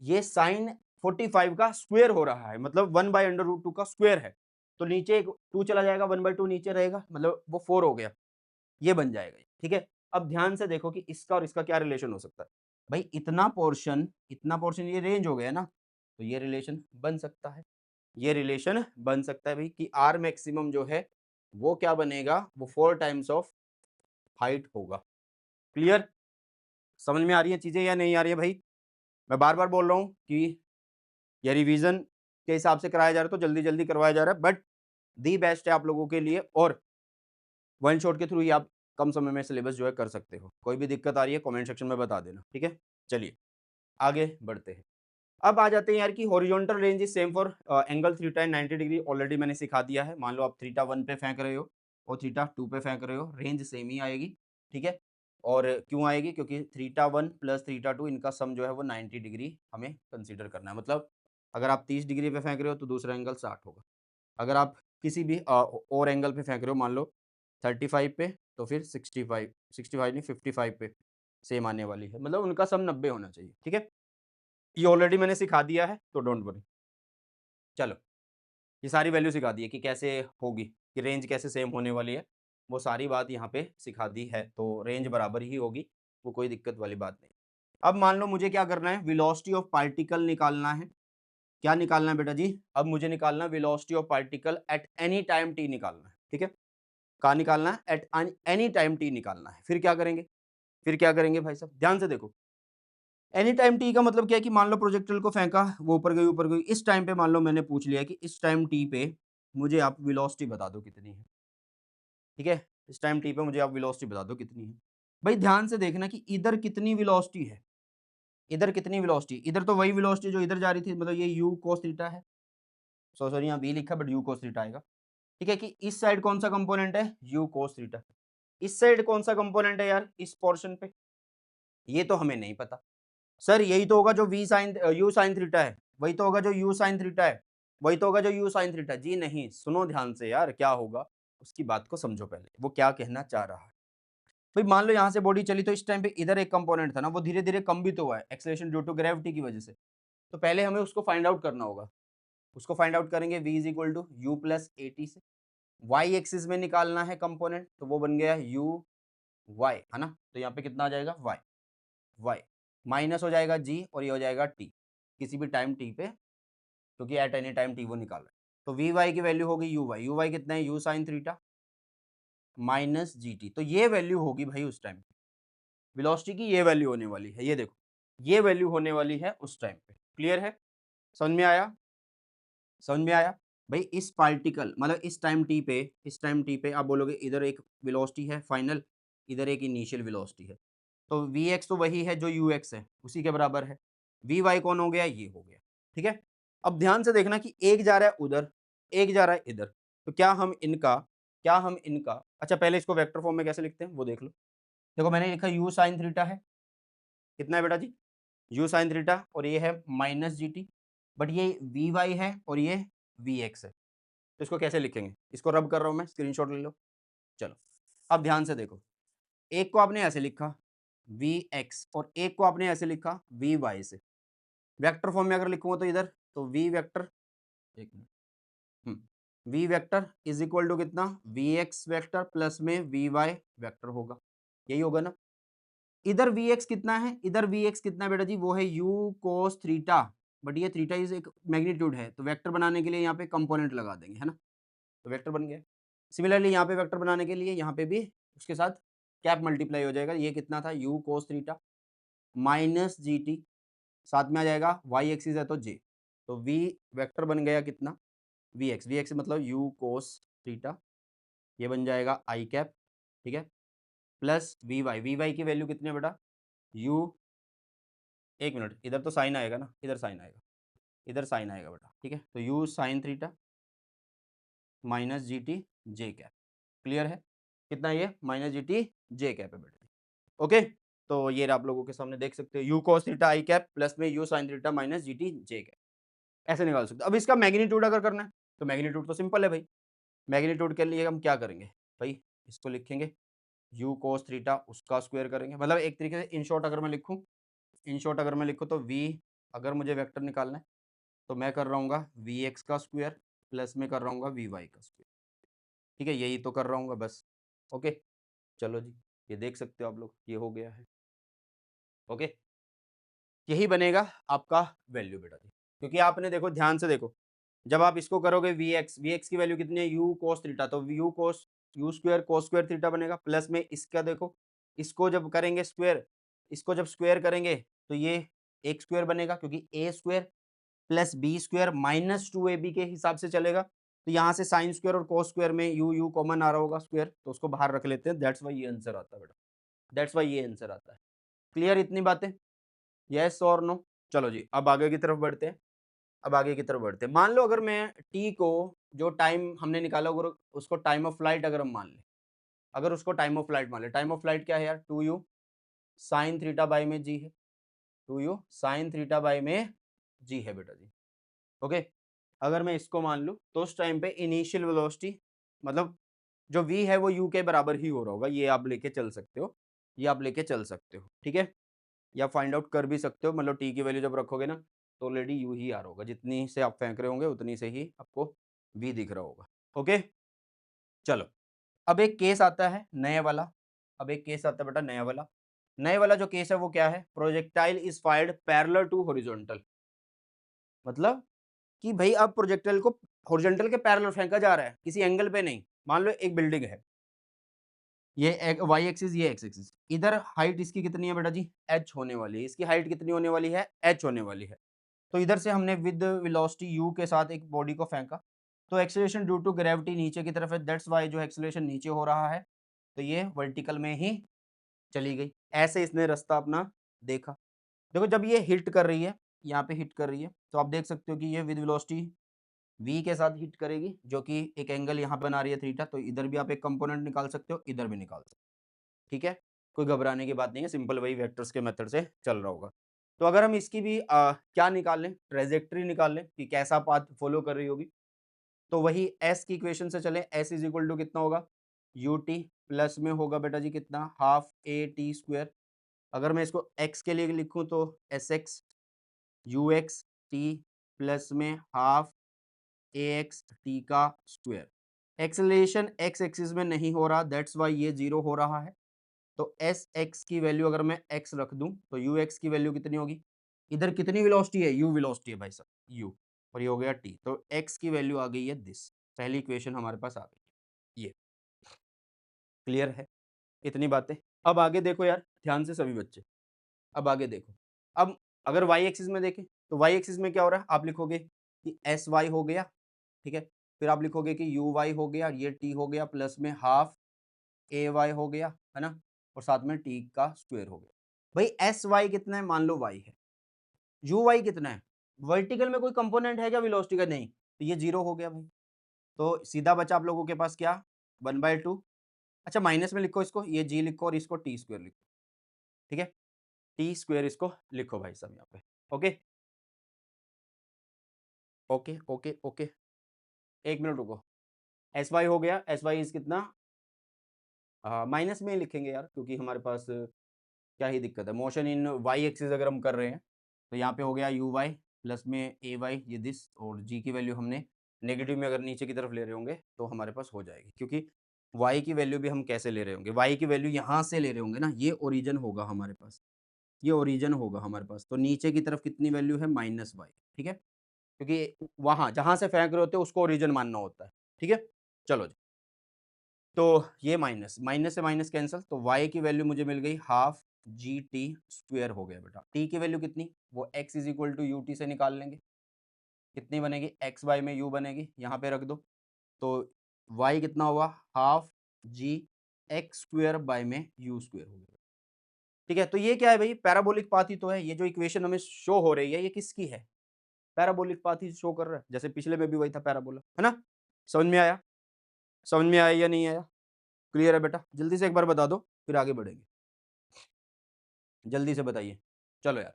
ये साइन 45 का स्क्वायर हो रहा है, मतलब 1/√2 का स्क्वायर है। तो नीचे एक 2 चला जाएगा, 1/2 नीचे रहेगा, मतलब वो 4 हो गया, ये बन जाएगा, ठीक है। अब ध्यान से देखो कि इसका और इसका क्या रिलेशन हो सकता है। भाई इतना पोर्शन ये रेंज हो गया ना, तो ये रिलेशन बन सकता है, ये रिलेशन बन सकता है भाई कि आर मैक्सिमम जो है वो क्या बनेगा, वो 4 टाइम्स ऑफ हाइट होगा। क्लियर, समझ में आ रही है चीजें या नहीं आ रही है भाई। मैं बार बार बोल रहा हूँ कि ये रिवीजन के हिसाब से कराया जा रहा है, तो जल्दी जल्दी करवाया जा रहा है, बट दी बेस्ट है आप लोगों के लिए, और वन शॉट के थ्रू ही आप कम समय में सिलेबस जो है कर सकते हो। कोई भी दिक्कत आ रही है कमेंट सेक्शन में बता देना, ठीक है। चलिए आगे बढ़ते हैं। अब आ जाते हैं यार कि horizontal range is same for angle theta and 90 degree, already मैंने सिखा दिया है। मान लो आप थीटा 1 पे फेंक रहे हो और थीटा 2 पे फेंक रहे हो, रेंज सेम ही आएगी, ठीक है। और क्यों आएगी, क्योंकि थीटा 1 प्लस थीटा 2 इनका सम जो है वो 90 डिग्री हमें कंसीडर करना है। मतलब अगर आप 30 डिग्री पे फेंक रहे हो तो दूसरा एंगल 60 होगा। अगर आप किसी भी और एंगल पे फेंक रहे हो, मान लो 35 पे, तो फिर 65 नहीं 55 पे सेम आने वाली है, मतलब उनका सम 90 होना चाहिए, ठीक है। ये ऑलरेडी मैंने सिखा दिया है तो डोंट वरी। चलो ये सारी वैल्यू सिखा दी है कि कैसे होगी, कि रेंज कैसे सेम होने वाली है। वो सारी बात यहाँ पे सिखा दी है, तो रेंज बराबर ही होगी, वो कोई दिक्कत वाली बात नहीं। अब मान लो मुझे क्या करना है, वेलोसिटी ऑफ पार्टिकल निकालना है। क्या निकालना है बेटा जी? अब मुझे निकालना है velocity of particle at any time T निकालना है, ठीक है? कहाँ निकालना है? एट एनी टाइम टी निकालना है। फिर क्या करेंगे? फिर क्या करेंगे भाई साहब? ध्यान से देखो। एनी टाइम टी का मतलब क्या है कि मान लो प्रोजेक्टिल को फेंका, वो ऊपर गई। इस टाइम पे मान लो मैंने पूछ लिया कि इस टाइम टी पे मुझे आप वेलोसिटी बता दो कितनी है, ठीक है? इस टाइम टी पे मुझे आप वेलोसिटी बता दो कितनी है। भाई ध्यान से देखना कि इधर कितनी वेलोसिटी है, इधर कितनी वेलोसिटी, इधर तो वही वेलोसिटी जो इधर जा रही थी, मतलब ये u cos थीटा है। सॉरी यहाँ v लिखा बट u cos थीटा आएगा। ठीक है कि इस साइड कौन सा कंपोनेंट है? u cos theta. इस साइड कौन सा कंपोनेंट है यार इस पोर्शन पे? ये तो हमें नहीं पता। सर यही तो होगा जो v sin u sin theta है, वही तो होगा जो u sin थीटा है, वही तो होगा जो u sin थीटा। जी नहीं, सुनो ध्यान से यार, क्या होगा उसकी बात को समझो पहले, वो क्या कहना चाह रहा है। भाई मान लो यहाँ से बॉडी चली तो इस टाइम पे इधर एक कंपोनेंट था ना, वो धीरे धीरे कम भी तो हुआ है एक्सेलरेशन ड्यू टू ग्रेविटी की वजह से। तो पहले हमें उसको फाइंड आउट करना होगा। उसको फाइंड आउट करेंगे v is equal to u plus a t से। y एक्सिस में निकालना है कंपोनेंट, तो वो बन गया u y, है ना? तो यहाँ पे कितना आ जाएगा y, y माइनस हो जाएगा g और ये हो जाएगा t, किसी भी टाइम t पे, क्योंकि एट एनी टाइम t वो निकाल रहा है। तो वी वाई की वैल्यू होगी यू वाई कितना है? U sine theta minus g T. तो ये वैल्यू होगी भाई उस टाइम पे, वेलोसिटी की ये वैल्यू होने वाली है। ये देखो, ये वैल्यू होने वाली है उस टाइम पे। क्लियर है? समझ में आया? समझ में आया? भाई इस पार्टिकल मतलब इस टाइम टी पे, इस टाइम टी पे आप बोलोगे इधर एक वेलोसिटी है फाइनल, इधर एक इनिशियल वेलोसिटी है। तो वी एक्स तो वही है जो यू एक्स है, उसी के बराबर है। वी वाई कौन हो गया? ये हो गया। ठीक है? अब ध्यान से देखना कि एक जा रहा है उधर, एक जा रहा है इधर। तो क्या हम इनका अच्छा पहले इसको वेक्टर फॉर्म में कैसे लिखते हैं वो देख लो। देखो मैंने लिखा यू साइन थीटा है, कितना है बेटा जी? यू साइन थीटा, और ये है माइनस जी टी, बट ये वी वाई है और ये वी एक्स है। तो इसको कैसे लिखेंगे? इसको रब कर रहा हूं मैं, स्क्रीनशॉट ले लो। चलो अब ध्यान से देखो, एक को आपने ऐसे लिखा वी एक्स और एक को आपने ऐसे लिखा वी वाई से। वेक्टर फॉर्म में अगर लिखूंगा तो इधर तो वी वेक्टर, एक minute, v vector is equal to कितना? वी एक्स वेक्टर प्लस में वी वाई वेक्टर होगा, यही होगा ना? इधर वी एक्स कितना है? इधर वी एक्स कितना है बेटा जी? वो है यू कोस थीटा, बट ये थीटा इज एक मैग्नीट्यूड है, तो वेक्टर बनाने के लिए यहाँ पे कंपोनेंट लगा देंगे, है ना? तो वेक्टर बन गया। सिमिलरली यहाँ पे वेक्टर बनाने के लिए यहाँ पे भी उसके साथ कैप मल्टीप्लाई हो जाएगा। ये कितना था? You cos theta minus g T, साथ में आ जाएगा वाई एक्सिस है तो जे। तो वी वेक्टर बन गया कितना? वी एक्स मतलब यू कोस थीटा, ये बन जाएगा आई कैप, ठीक है? प्लस वी वाई की वैल्यू कितनी है बेटा? यू, एक मिनट, इधर तो साइन आएगा ना, इधर साइन आएगा, इधर साइन आएगा बेटा, ठीक है? तो you sine theta minus g t j cap. Clear है? कितना ये? Minus g t j cap है बेटा। ओके, तो ये आप लोगों के सामने देख सकते हो, u cos theta i cap plus में u sine theta minus g t j cap, ऐसे निकाल सकते हो। अब इसका मैग्नीट्यूड अगर करना है तो मैग्नीट्यूड तो सिंपल है भाई। मैग्नीट्यूड के लिए हम क्या करेंगे भाई? इसको लिखेंगे यू कॉस थीटा, उसका स्क्वायर करेंगे, मतलब एक तरीके से इन शॉर्ट अगर मैं लिखूं, इन शॉर्ट अगर मैं लिखूं तो वी, अगर मुझे वेक्टर निकालना है तो मैं कर रहा हूँ वी एक्स का स्क्वायर प्लस में कर रहा हूँ वी वाई का स्क्वायर। ठीक है, यही तो कर रहा हूँ बस। ओके, चलो जी, ये देख सकते हो आप लोग, ये हो गया है। ओके, यही बनेगा आपका वैल्यू बेटा जी, क्योंकि आपने देखो ध्यान से देखो, जब आप इसको करोगे वी एक्स की वैल्यू कितनी है? यू कोस थीटा, तो you cos you square cos square theta बनेगा, प्लस में इसका देखो, इसको जब करेंगे स्क्वायर, इसको जब स्क्वायर करेंगे तो ये एक स्क्वायर बनेगा, क्योंकि a square plus b square minus two a b के हिसाब से चलेगा। तो यहाँ से साइन स्क्वायर और कोस स्क्वायर में यू यू कॉमन आ रहा होगा स्क्वायर, तो उसको बाहर रख लेते हैं, दैट्स वाई ये आंसर आता है बेटा, दैट्स वाई ये आंसर आता है। क्लियर इतनी बातें? यस और नो? चलो जी, अब आगे की तरफ बढ़ते हैं। अब आगे की तरफ बढ़ते हैं। मान लो अगर मैं टी को, जो टाइम हमने निकाला अगर उसको टाइम ऑफ फ्लाइट अगर हम मान लें, अगर उसको टाइम ऑफ फ्लाइट मान ले, टाइम ऑफ फ्लाइट क्या है यार? Two u sine theta by में जी है, two u sine theta by में जी है बेटा जी। ओके, अगर मैं इसको मान लूँ तो उस टाइम पे इनिशियल वेलोसिटी, मतलब जो v है वो u के बराबर ही हो रहा होगा, ये आप लेके चल सकते हो, ये आप लेके चल सकते हो, ठीक है? या फाइंड आउट कर भी सकते हो, मतलब t की वैल्यू जब रखोगे ना तो ऑलरेडी u ही आ रहा होगा, जितनी से आप फेंक रहे होंगे उतनी से ही आपको v दिख रहा होगा। ओके, चलो अब एक केस आता है नया वाला, अब एक केस आता है बेटा नया वाला। नए वाला जो केस है वो क्या है, projectile is fired parallel to horizontal, मतलब कि भाई अब प्रोजेक्टाइल को हॉरिजॉन्टल के पैरेलल फेंका जा रहा है, किसी एंगल पे नहीं। मान लो एक बिल्डिंग है, ये वाई एक्सिस, ये एक्स एक्सिस, इधर हाइट इसकी कितनी है बेटा जी, एच होने वाली है, इसकी हाइट कितनी होने वाली है, एच होने वाली है। तो इधर से हमने विद वेलोसिटी यू के साथ एक बॉडी को फेंका, तो एक्सेलरेशन ड्यू टू ग्रेविटी नीचे की तरफ है, दैट्स वाई जो एक्सेलरेशन नीचे हो रहा है, तो ये वर्टिकल में ही चली गई। ऐसे इसने रास्ता अपना देखा। देखो जब ये हिट कर रही है, यहाँ पे हिट कर रही है, तो आप देख सकते हो कि ये विद वेलोसिटी v के साथ हिट करेगी, जो कि एक एंगल यहाँ बना रही है थीटा, तो इधर भी आप एक कंपोनेंट निकाल सकते हो, इधर भी निकाल सकते हो, ठीक है। कोई घबराने की बात नहीं है, सिंपल वही वेक्टर्स के मेथड से चल रहा होगा। तो अगर हम इसकी भी क्या निकाल लें, ट्रेजेक्ट्री निकाल लें कि कैसा पाथ फॉलो कर रही होगी, तो वही s की इक्वेशन से चले, s इज इक्वल टू कितना होगा, ut प्लस में होगा बेटा जी कितना, हाफ ए टी स्क्वायर। अगर मैं इसको x के लिए लिखूं तो S x you x T plus में हाफ ए एक्स टी का स्क्वायर। एक्सेलरेशन x एक्सिस में नहीं हो रहा, दैट्स वाई ये जीरो हो रहा है। तो एस एक्स की वैल्यू अगर मैं x रख दूं तो यू एक्स की वैल्यू कितनी होगी, इधर कितनी वेलोसिटी है, u वेलोसिटी है भाई साहब u, और ये हो गया t, तो x की वैल्यू आ गई है दिस। पहली इक्वेशन हमारे पास आ गई, ये क्लियर है इतनी बातें। अब आगे देखो यार ध्यान से सभी बच्चे, अब आगे देखो। अब अगर y एक्सिस में देखें तो y एक्सिस में क्या हो रहा है, आप लिखोगे कि एस वाई हो गया, ठीक है, फिर आप लिखोगे कि यू वाई हो गया, ये t हो गया, प्लस में हाफ ए वाई हो गया, है ना, और साथ में t का स्क्वायर हो गया। भाई एस वाई कितना है, मान लो y है, यू वाई कितना है, वर्टिकल में कोई कंपोनेंट है क्या वेलोसिटी का, नहीं, तो ये जीरो हो गया भाई। तो सीधा बचा आप लोगों के पास क्या, 1/2, अच्छा माइनस में लिखो इसको, ये g लिखो और इसको टी स्क्वायर लिखो, ठीक है, टी स्क्वायर इसको लिखो भाई साहब यहाँ पे। ओके ओके ओके ओके, एक मिनट रुको, एस वाई हो गया, एस वाई इज कितना, माइनस में ही लिखेंगे यार, क्योंकि हमारे पास क्या ही दिक्कत है, मोशन इन वाई एक्सिस अगर हम कर रहे हैं, तो यहाँ पे हो गया यू वाई प्लस में ए वाई, ये दिस, और जी की वैल्यू हमने नेगेटिव में अगर नीचे की तरफ ले रहे होंगे तो हमारे पास हो जाएगी, क्योंकि वाई की वैल्यू भी हम कैसे ले रहे होंगे, वाई की वैल्यू यहाँ से ले रहे होंगे ना, ये ओरिजिन होगा हमारे पास, ये ओरिजिन होगा हमारे पास, तो नीचे की तरफ कितनी वैल्यू है, माइनस वाई, ठीक है, क्योंकि वहाँ जहाँ से फेंक रहे होते हैं उसको ओरिजिन मानना होता है, ठीक है। चलो जी, तो ये माइनस माइनस से माइनस कैंसिल, तो y की वैल्यू मुझे मिल गई हाफ जी टी स्क्वायर हो गया बेटा। t की वैल्यू कितनी, वो x is equal to u t से निकाल लेंगे, कितनी बनेगी, एक्स वाई में u बनेगी, यहाँ पे रख दो, तो y कितना हुआ, half g x square by में u स्क्वायर हो गया, ठीक है। तो ये क्या है भाई, पैराबोलिक पाथ ही तो है, ये जो इक्वेशन हमें शो हो रही है ये किसकी है, पैराबोलिक पाथ ही शो कर रहा है, जैसे पिछले में भी वही था पैराबोला, है ना। समझ में आया, समझ में आया या नहीं आया, क्लियर है बेटा, जल्दी से एक बार बता दो फिर आगे बढ़ेंगे, जल्दी से बताइए। चलो यार,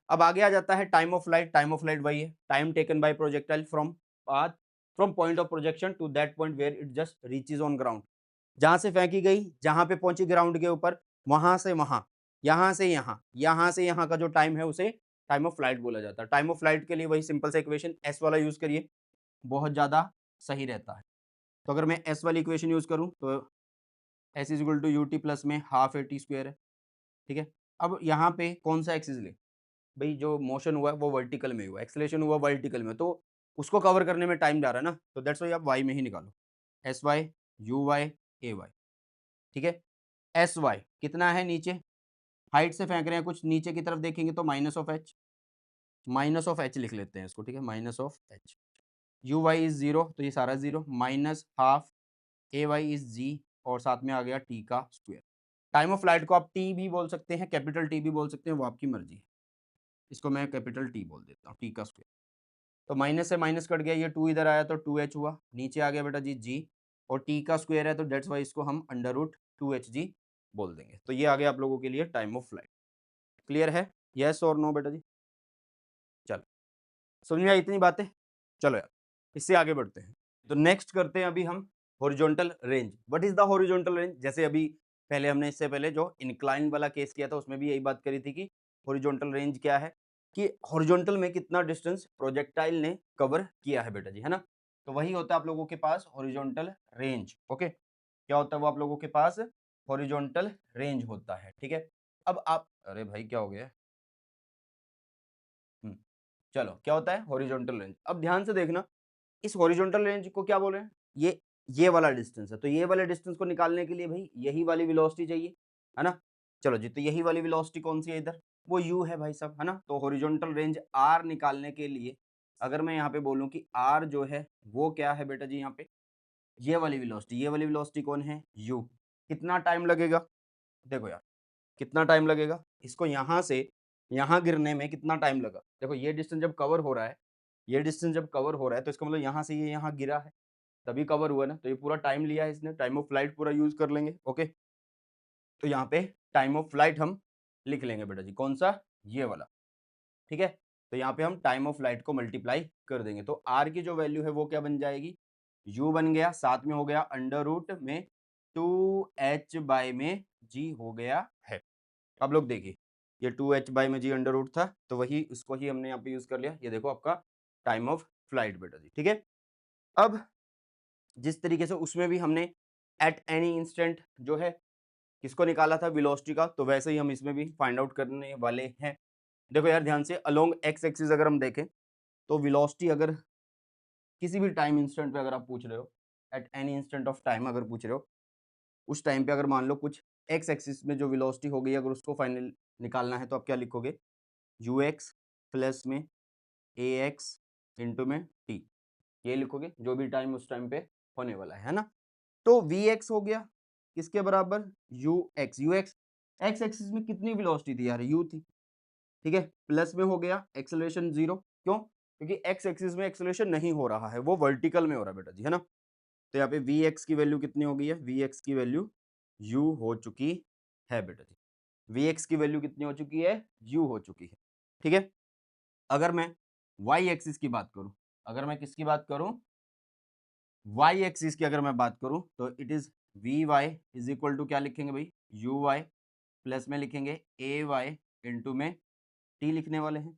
अब आगे आ जाता है time of flight. Time of flight वही है, time taken by projectile from path, from point of projection to that point where it just reaches on ground, जहां से फेंकी गई, जहां पे पहुंची ग्राउंड के ऊपर, वहां से वहां, यहाँ से यहाँ, यहाँ से यहाँ का जो टाइम है उसे टाइम ऑफ फ्लाइट बोला जाता है। टाइम ऑफ फ्लाइट के लिए वही सिंपल सा इक्वेशन एस वाला यूज करिए, बहुत ज्यादा सही रहता है। तो अगर मैं एस वाली इक्वेशन यूज करूं तो s is equal to u t plus में हाफ ए टी स्क्वायर है, ठीक है। अब यहाँ पे कौन सा एक्सिस ले, भाई जो मोशन हुआ है वो वर्टिकल में हुआ, एक्सेलरेशन हुआ वर्टिकल में, तो उसको कवर करने में टाइम जा रहा है ना, तो दैट्स वाई आप वाई में ही निकालो, s y u y a y, ठीक है। एस वाई कितना है, नीचे हाइट से फेंक रहे हैं कुछ, नीचे की तरफ देखेंगे तो माइनस ऑफ एच लिख लेते हैं इसको, ठीक है, minus of h. U y is zero, तो ये सारा zero, minus half a y is g, और साथ में आ गया टी का स्क्वायर। टाइम ऑफ फ्लाइट को आप टी भी बोल सकते हैं, कैपिटल टी भी बोल सकते हैं, वो आपकी मर्जी है। इसको मैं कैपिटल टी बोल देता हूँ, टी का स्क्वायर। तो माइनस से माइनस कट गया, ये टू इधर आया तो टू एच हुआ, नीचे आ गया बेटा जी जी, और टी का स्क्वायर है तो डेट्स वाई इसको हम under root two h g बोल देंगे। तो ये आ गया आप लोगों के लिए टाइम ऑफ फ्लाइट। क्लियर है, यस और नो बेटा जी, चलो समझ में आई इतनी बातें। चलो यार इससे आगे बढ़ते हैं, तो नेक्स्ट करते हैं अभी हम horizontal range. What is the horizontal range, जैसे अभी पहले हमने इससे पहले जो इंक्लाइन वाला केस किया था उसमें भी यही बात करी थी कि हॉरिजॉन्टल रेंज क्या है, कि हॉरिजॉन्टल में कितना डिस्टेंस प्रोजेक्टाइल ने कवर किया है बेटा जी, है ना। तो वही होता है आप लोगों के पास हॉरिजॉन्टल रेंज, ओके। क्या होता है वो आप लोगों के पास हॉरिजॉन्टल रेंज होता है, ठीक है। अब आप, अरे भाई क्या हो गया, हम्म, चलो क्या होता है हॉरिजॉन्टल रेंज। अब ध्यान से देखना, इस हॉरिजॉन्टल रेंज को क्या बोल रहे हैं, ये वाला डिस्टेंस है, तो ये वाले डिस्टेंस को निकालने के लिए भाई यही वाली वेलोसिटी चाहिए, है ना। चलो जी, तो यही वाली वेलोसिटी कौन सी है इधर, वो u है भाई साहब, है ना। तो हॉरिजॉन्टल रेंज r निकालने के लिए अगर मैं यहाँ पे बोलूँ कि r जो है वो क्या है बेटा जी, यहाँ पे ये वाली वेलोसिटी कौन है, u। कितना टाइम लगेगा, देखो यार कितना टाइम लगेगा, इसको यहाँ से यहाँ गिरने में कितना टाइम लगा। देखो ये डिस्टेंस जब कवर हो रहा है, ये डिस्टेंस जब कवर हो रहा है तो इसका मतलब यहाँ से ये यहाँ गिरा है तभी कवर हुआ ना, तो ये पूरा टाइम लिया है इसने, टाइम ऑफ फ्लाइट पूरा यूज कर लेंगे। ओके, तो यहाँ पे टाइम ऑफ फ्लाइट हम लिख लेंगे बेटा जी, कौन सा, ये वाला, ठीक है। तो यहाँ पे हम टाइम ऑफ फ्लाइट को मल्टीप्लाई कर देंगे, तो आर की जो वैल्यू है वो क्या बन जाएगी, यू बन गया, साथ में हो गया अंडर रूट में 2h बाय में जी हो गया है। अब लोग देखिए, ये 2h बाय में जी अंडर रूट था, तो वही उसको ही हमने यहाँ पे यूज कर लिया, ये देखो आपका टाइम ऑफ फ्लाइट बेटा जी, ठीक है। अब जिस तरीके से उसमें भी हमने एट एनी इंस्टेंट जो है किसको निकाला था, वेलोसिटी का, तो वैसे ही हम इसमें भी फाइंड आउट करने वाले हैं। देखो यार ध्यान से, अलोंग एक्स एक्सिस अगर हम देखें तो वेलोसिटी अगर किसी भी टाइम इंस्टेंट पे अगर आप पूछ रहे हो, at any instant of time अगर पूछ रहे हो, उस टाइम पे अगर मान लो कुछ एक्स एक्सिस में जो वेलोसिटी हो गई, अगर उसको फाइनल निकालना है तो आप क्या लिखोगे, यू एक्स प्लस में ए एक्स इंटू में टी, ये लिखोगे जो भी टाइम उस टाइम पे होने वाला है ना। तो वी एक्स हो गया किसके बराबर, यू एक्स, एक्स एक्सिस में कितनी वेलोसिटी थी यार, यू थी, ठीक है। प्लस में हो गया एक्सेलरेशन 0, क्यों, क्योंकि एक्स एक्सिस में एक्सेलरेशन नहीं हो रहा है, वो वर्टिकल में हो रहा है बेटा जी, है ना। तो यहाँ पे वी एक्स की वैल्यू कितनी हो गई है, वी एक्स की वैल्यू यू हो चुकी है बेटा जी, वी एक्स की वैल्यू कितनी हो चुकी है, यू हो चुकी है, ठीक है। अगर मैं वाई एक्सिस की बात करूं, अगर मैं किसकी बात करूं, वाई एक्सिस की अगर मैं बात करूं, तो it is v y is equal to क्या लिखेंगे भाई, यू वाई प्लस में लिखेंगे ए वाई इंटू में टी लिखने वाले हैं।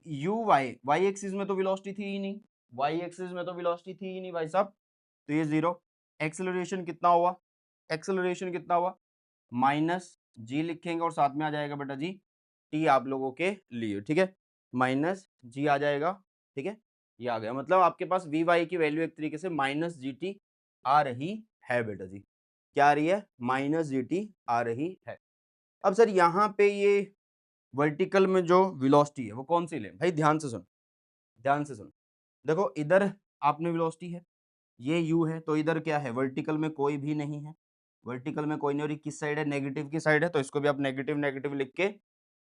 यू वाई, वाई एक्सिस में तो वेलोसिटी थी ही नहीं, वाई एक्सिस में तो वेलोसिटी थी ही नहीं भाई साहब, तो ये जीरो। एक्सेलरेशन कितना हुआ, एक्सेलरेशन कितना हुआ, माइनस जी लिखेंगे और साथ में आ जाएगा बेटा जी टी आप लोगों के लिए, ठीक है, माइनस जी आ जाएगा, ठीक है। ये आ गया, मतलब आपके पास वी वाई की वैल्यू एक तरीके से माइनस जी टी आ रही है बेटा जी, क्या आ रही है, माइनस जी टी आ रही है। अब सर यहाँ पे ये वर्टिकल में जो वेलोसिटी है वो कौन सी ले, भाई ध्यान से सुन, ध्यान से सुन। देखो इधर आपने वेलोसिटी है, ये u है, तो इधर क्या है, वर्टिकल में कोई भी नहीं है, वर्टिकल में कोई नहीं, और ये किस साइड है, नेगेटिव की साइड है, तो इसको भी आप नेगेटिव नेगेटिव लिख के,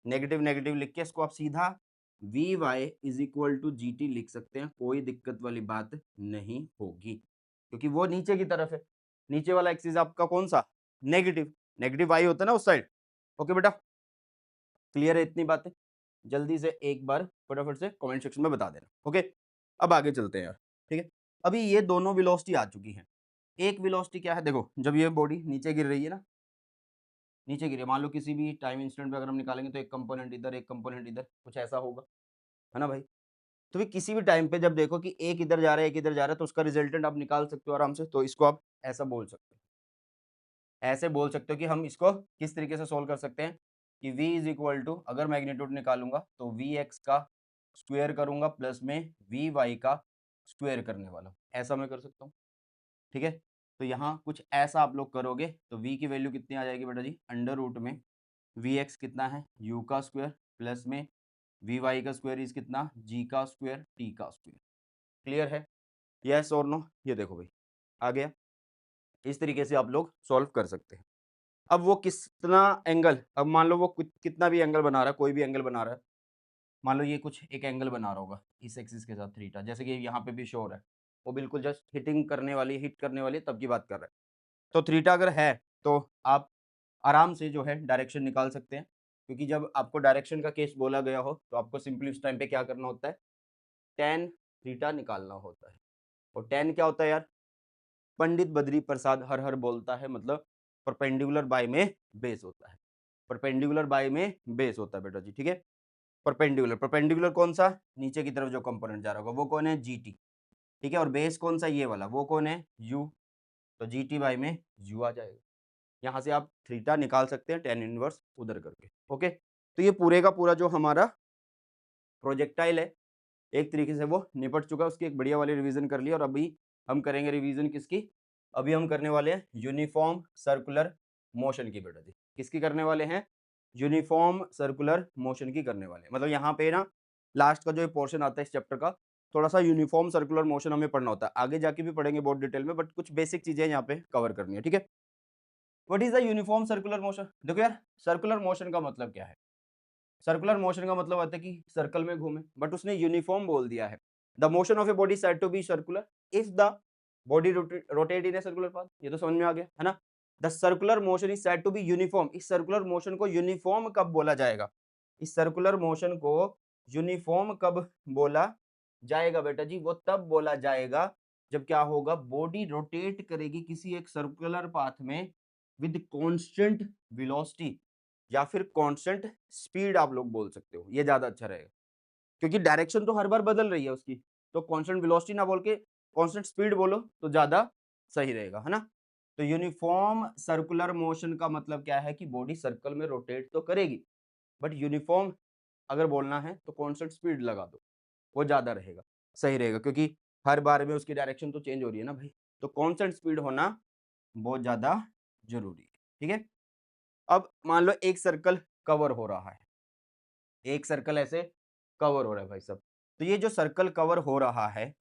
नेगेटिव नेगेटिव लिख के इसको आप सीधा v y is equal to g t लिख सकते हैं, कोई दिक्कत वाली बात नहीं होगी, क्योंकि वो नीचे की तरफ है, नीचे वाला एक्सिस आपका कौन सा, नेगेटिव, नेगेटिव वाई होता है ना उस साइड। ओके बेटा, क्लियर है इतनी बातें, जल्दी से एक बार फटाफट से कमेंट सेक्शन में बता देना। ओके, अब आगे चलते हैं यार, ठीक है। अभी ये दोनों वेलोसिटी आ चुकी हैं, एक वेलोसिटी क्या है, देखो जब ये बॉडी नीचे गिर रही है ना, नीचे गिरे, मान लो किसी भी टाइम इंस्टेंट पे अगर हम निकालेंगे तो एक कंपोनेंट इधर एक कंपोनेंट इधर, कुछ ऐसा होगा, है ना भाई। तो भी किसी भी टाइम पे जब देखो कि एक इधर जा रहा है एक इधर जा रहा है, तो उसका रिजल्टेंट आप निकाल सकते हो आराम से, तो इसको आप ऐसा बोल सकते हो, ऐसे बोल सकते हो कि हम इसको किस तरीके से सोल्व कर सकते हैं कि v इज इक्वल टू, अगर मैग्नीट्यूड निकालूंगा तो वी एक्स का स्क्वायर करूंगा प्लस में वी वाई का स्क्वायर करने वाला, ऐसा मैं कर सकता हूँ, ठीक है। तो यहाँ कुछ ऐसा आप लोग करोगे तो v की वैल्यू कितनी आ जाएगी बेटा जी, अंडर रूट में वी एक्स कितना है, u का स्क्वायर प्लस में वी वाई का स्क्वायर इज कितना, g का स्क्वायर t का स्क्वायर। क्लियर है, यस और नो, ये देखो भाई आ गया, इस तरीके से आप लोग सॉल्व कर सकते हैं। अब वो कितना एंगल, अब मान लो वो कितना भी एंगल बना रहा है, कोई भी एंगल बना रहा है, मान लो ये कुछ एक एंगल बना रहा होगा इस एक्सिस के साथ थीटा, जैसे कि यहाँ पे भी शो हो रहा है, वो बिल्कुल जस्ट हिटिंग करने वाली, हिट करने वाली तब की बात कर रहा है। तो थीटा अगर है तो आप आराम से जो है डायरेक्शन निकाल सकते हैं, क्योंकि जब आपको डायरेक्शन का केस बोला गया हो तो आपको सिंपली उस टाइम पे क्या करना होता है, टेन थीटा निकालना होता है। और टेन क्या होता है यार, पंडित बद्री प्रसाद हर हर बोलता है, मतलब परपेंडिकुलर बाय में बेस होता है, परपेंडिकुलर बाय में बेस होता है बेटा जी, ठीक है। परपेंडिकुलर, परपेंडिकुलर कौन सा, नीचे की तरफ जो कंपोनेंट जा रहा होगा वो कौन है, जीटी, ठीक है। और बेस कौन सा, ये वाला, वो कौन है, यू। तो जी टी बाई में यू आ जाएगा। यहाँ से आप थीटा निकाल सकते हैं tan इनवर्स उधर करके। ओके, तो ये पूरे का पूरा जो हमारा प्रोजेक्टाइल है एक तरीके से वो निपट चुका है, उसकी एक बढ़िया वाली रिवीजन कर ली। और अभी हम करेंगे रिवीजन किसकी, अभी हम करने वाले हैं यूनिफॉर्म सर्कुलर मोशन की बेटा जी। किसकी करने वाले हैं, यूनिफॉर्म सर्कुलर मोशन की करने वाले हैं। मतलब यहाँ पे ना लास्ट का जो पोर्शन आता है इस चैप्टर का, थोड़ा सा यूनिफॉर्म सर्कुलर मोशन हमें पढ़ना होता है, आगे जाके भी पढ़ेंगे बहुत डिटेल में, बट कुछ बेसिक चीजें यहाँ पे कवर करनी है। ठीक है, what is the uniform circular motion. देखो यार, सर्कुलर मोशन का मतलब क्या है, सर्कुलर मोशन का मतलब होता है कि सर्कल में घूमे, बट उसने यूनिफॉर्म बोल दिया है। The motion of a body said to be circular if the body rotate in a circular path. ये तो समझ में आ गया है ना। The circular motion is said to be uniform. इस सर्कुलर मोशन को यूनिफॉर्म कब बोला जाएगा, इस सर्कुलर मोशन को यूनिफॉर्म कब बोला जाएगा बेटा जी, वो तब बोला जाएगा जब क्या होगा, बॉडी रोटेट करेगी किसी एक सर्कुलर पाथ में विद कांस्टेंट वेलोसिटी या फिर कांस्टेंट स्पीड आप लोग बोल सकते हो, ये ज्यादा अच्छा रहेगा क्योंकि डायरेक्शन तो हर बार बदल रही है उसकी। तो कांस्टेंट वेलोसिटी ना बोल के कांस्टेंट स्पीड बोलो तो ज्यादा सही रहेगा, है ना। तो यूनिफॉर्म सर्कुलर मोशन का मतलब क्या है कि बॉडी सर्कल में रोटेट तो करेगी, बट यूनिफॉर्म अगर बोलना है तो कांस्टेंट स्पीड लगा दो, वो ज्यादा रहेगा, सही रहेगा, क्योंकि हर बार में उसकी डायरेक्शन तो चेंज हो रही है ना भाई। तो कांस्टेंट स्पीड होना बहुत ज्यादा जरूरी है। ठीक है, अब मान लो एक सर्कल कवर हो रहा है, एक सर्कल ऐसे कवर हो रहा है भाई साहब। तो ये जो सर्कल कवर हो रहा है,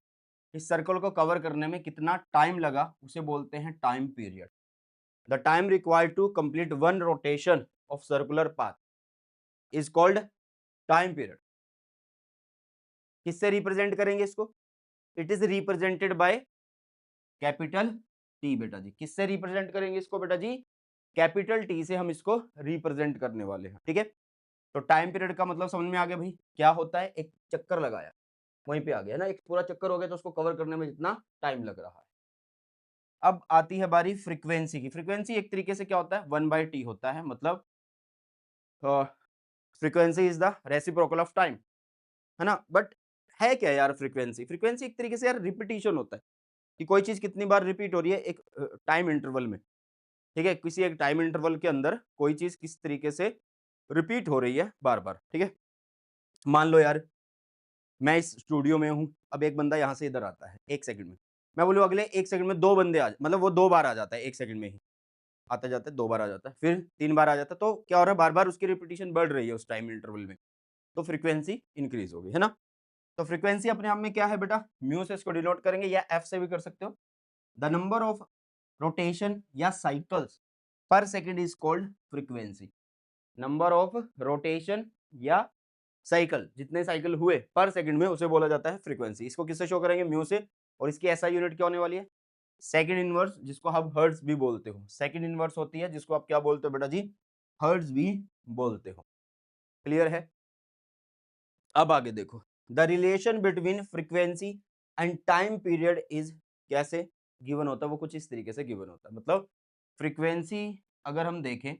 इस सर्कल को कवर करने में कितना टाइम लगा उसे बोलते हैं time period. The time required to complete one rotation of circular path is called time period. किससे रिप्रेजेंट करेंगे इसको, it is represented by capital T बेटा जी। किससे रिप्रेजेंट करेंगे इसको बेटा जी, कैपिटल टी से हम इसको रिप्रेजेंट करने वाले हैं। ठीक है, तो टाइम पीरियड का मतलब समझ में आ गया भाई, क्या होता है, एक चक्कर लगाया वहीं पे आ गया ना, एक पूरा चक्कर हो गया तो उसको कवर करने में जितना टाइम लग रहा है। अब आती है बारी फ्रीक्वेंसी की। फ्रीक्वेंसी एक तरीके से क्या होता है, 1/t होता है, मतलब frequency is the reciprocal of time, है ना। बट है क्या यार फ्रीक्वेंसी, फ्रीक्वेंसी एक तरीके से यार रिपीटिशन होता है कि कोई चीज कितनी बार रिपीट हो रही है एक टाइम इंटरवल में। ठीक है, किसी एक टाइम इंटरवल के अंदर कोई चीज किस तरीके से रिपीट हो रही है बार बार। ठीक है, मान लो यार मैं इस स्टूडियो में हूँ, अब एक बंदा यहाँ से इधर आता है एक सेकंड में, मैं बोलूँ अगले एक सेकंड में दो बंदे मतलब वो दो बार आ जाता है एक सेकंड में ही, आता जाता है, दो बार आ जाता है, फिर तीन बार आ जाता है, तो क्या हो रहा है, बार बार उसकी रिपीटिशन बढ़ रही है उस टाइम इंटरवल में, तो फ्रीक्वेंसी इंक्रीज होगी, है ना। तो फ्रीक्वेंसी अपने आप में क्या है बेटा, म्यू से इसको डिनोट करेंगे या एफ से भी कर सकते हो। द नंबर ऑफ रोटेशन या साइकिल्स पर second is called frequency. Number of rotation या साइकिल, जितने साइकिल हुए पर सेकंड में उसे बोला जाता है फ्रीक्वेंसी। इसको किससे शो करेंगे, म्यू से। और इसकी एसआई यूनिट क्या होने वाली है, सेकंड इनवर्स, जिसको आप हर्ट्ज भी बोलते हो। सेकंड इनवर्स होती है जिसको आप क्या बोलते हो बेटा जी, हर्ट्ज भी बोलते हो। क्लियर है। अब आगे देखो, the relation between frequency and time period is कैसे गिवन होता है, वो कुछ इस तरीके से गिवन होता है। मतलब फ्रीक्वेंसी अगर हम देखें,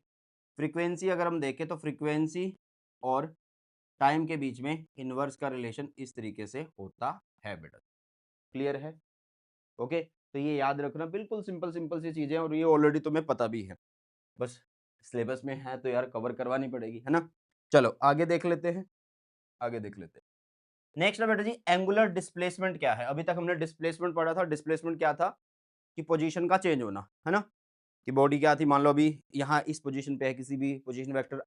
फ्रीक्वेंसी अगर हम देखें तो फ्रीक्वेंसी और टाइम के बीच में इनवर्स का रिलेशन इस तरीके से होता है बेटा। क्लियर है। ओके, तो ये याद रखना, बिल्कुल सिंपल सिंपल सी चीजें, और ये ऑलरेडी तुम्हें पता भी है, बस सिलेबस में है तो यार कवर करवानी पड़ेगी, है ना। चलो आगे देख लेते हैं, आगे देख लेते हैं। नेक्स्ट है बेटा जी, एंगुलर डिस्प्लेसमेंट क्या है। अभी तक हमने डिस्प्लेसमेंट पढ़ा था। डिस्प्लेसमेंट क्या था कि पोजीशन का चेंज होना, है ना, कि बॉडी क्या थी, मान लो अभी यहाँ इस पोजीशन पे है, किसी भी पोजीशन वेक्टर,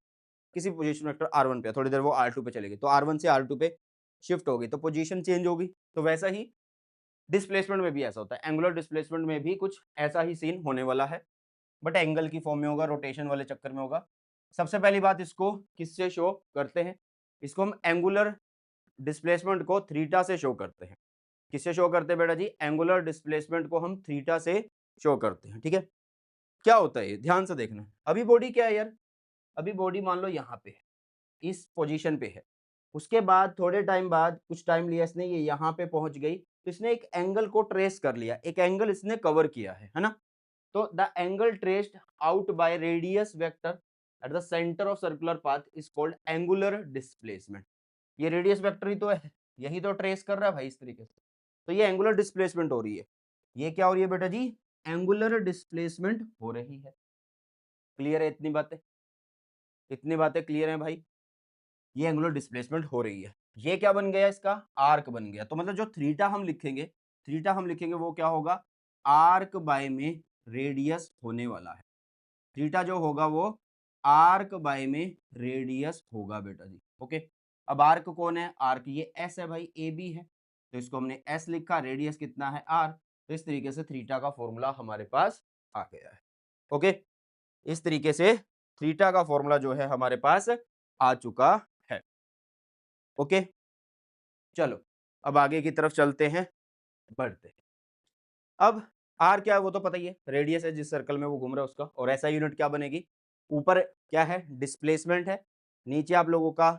किसी पोजीशन वेक्टर r1 पे है, थोड़ी देर वो r2 पे चलेगी, तो r1 से r2 पे शिफ्ट होगी तो पोजीशन चेंज होगी। तो वैसा ही डिस्प्लेसमेंट में भी ऐसा होता है, एंगुलर डिस्प्लेसमेंट में भी कुछ ऐसा ही सीन होने वाला है, बट एंगल की फॉर्म में होगा, रोटेशन वाले चक्कर में होगा। सबसे पहली बात, इसको किससे शो करते हैं, इसको हम एंगुलर डिस्प्लेसमेंट को थीटा से शो करते हैं। किससे शो करते हैं बेटा जी, एंगुलर डिस्प्लेसमेंट को हम थीटा से शो करते हैं। ठीक है, क्या होता है ये ध्यान से देखना। अभी बॉडी क्या है यार, अभी बॉडी मान लो यहाँ पे है, इस पोजीशन पे है, उसके बाद थोड़े टाइम बाद, कुछ टाइम लिया इसने, ये यहाँ पे पहुंच गई, तो इसने एक एंगल को ट्रेस कर लिया, एक एंगल इसने कवर किया है ना। तो the angle traced out by radius vector at the centre of circular path is called angular displacement. ये रेडियस वेक्टर ही तो है, यही तो ट्रेस कर रहा है भाई इस तरीके से, तो ये एंगुलर डिस्प्लेसमेंट हो रही है। ये क्या हो रही है बेटा जी, एंगुलर डिस्प्लेसमेंट हो रही है। क्लियर है इतनी बातें? इतनी बातें क्लियर है भाई? ये एंगुलर डिस्प्लेसमेंट हो रही है। ये क्या बन गया इसका? आर्क बन गया। तो मतलब जो थीटा हम लिखेंगे वो क्या होगा? आर्क बाय में रेडियस होने वाला है। थीटा जो होगा वो आर्क बाय में रेडियस होगा बेटा जी। ओके, अब आर्क कौन है? आर्क ये एस है भाई, ए बी है, तो इसको हमने एस लिखा, रेडियस कितना है? आर। तो इस तरीके से थीटा का फॉर्मूला हमारे पास आ गया है। ओके, इस तरीके से थीटा का फॉर्मूला जो है हमारे पास आ चुका है। ओके, चलो अब आगे की तरफ चलते हैं, बढ़ते हैं। अब आर क्या है वो तो पता ही है, रेडियस है जिस सर्कल में वो घूम रहा है उसका। और ऐसा यूनिट क्या बनेगी? ऊपर क्या है? डिस्प्लेसमेंट है। नीचे आप लोगों का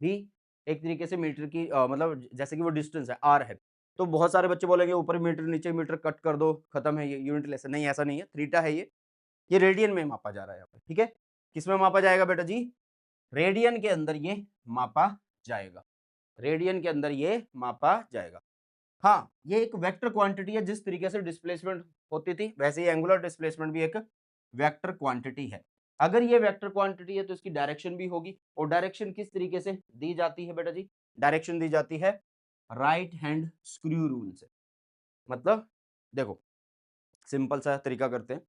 भी एक तरीके से मीटर की मतलब जैसे कि वो डिस्टेंस है आर है। तो बहुत सारे बच्चे बोलेंगे ऊपर मीटर नीचे मीटर, कट कर दो, खत्म है ये यूनिट लेसन। नहीं, ऐसा नहीं है, थीटा है ये रेडियन में मापा जा रहा है यहाँ पे। ठीक है, किसमें मापा जाएगा बेटा जी? रेडियन के अंदर ये मापा जाएगा। रेडियन के अंदर ये मापा जाएगा। हाँ, ये एक वेक्टर क्वांटिटी है। जिस तरीके से डिस्प्लेसमेंट होती थी वैसे ही एंगुलर डिस्प्लेसमेंट भी एक वेक्टर क्वांटिटी है। अगर ये वेक्टर क्वांटिटी है तो इसकी डायरेक्शन भी होगी। और डायरेक्शन किस तरीके से दी जाती है बेटा जी? डायरेक्शन दी जाती है राइट हैंड स्क्रू रूल से। मतलब देखो, सिंपल सा तरीका करते हैं।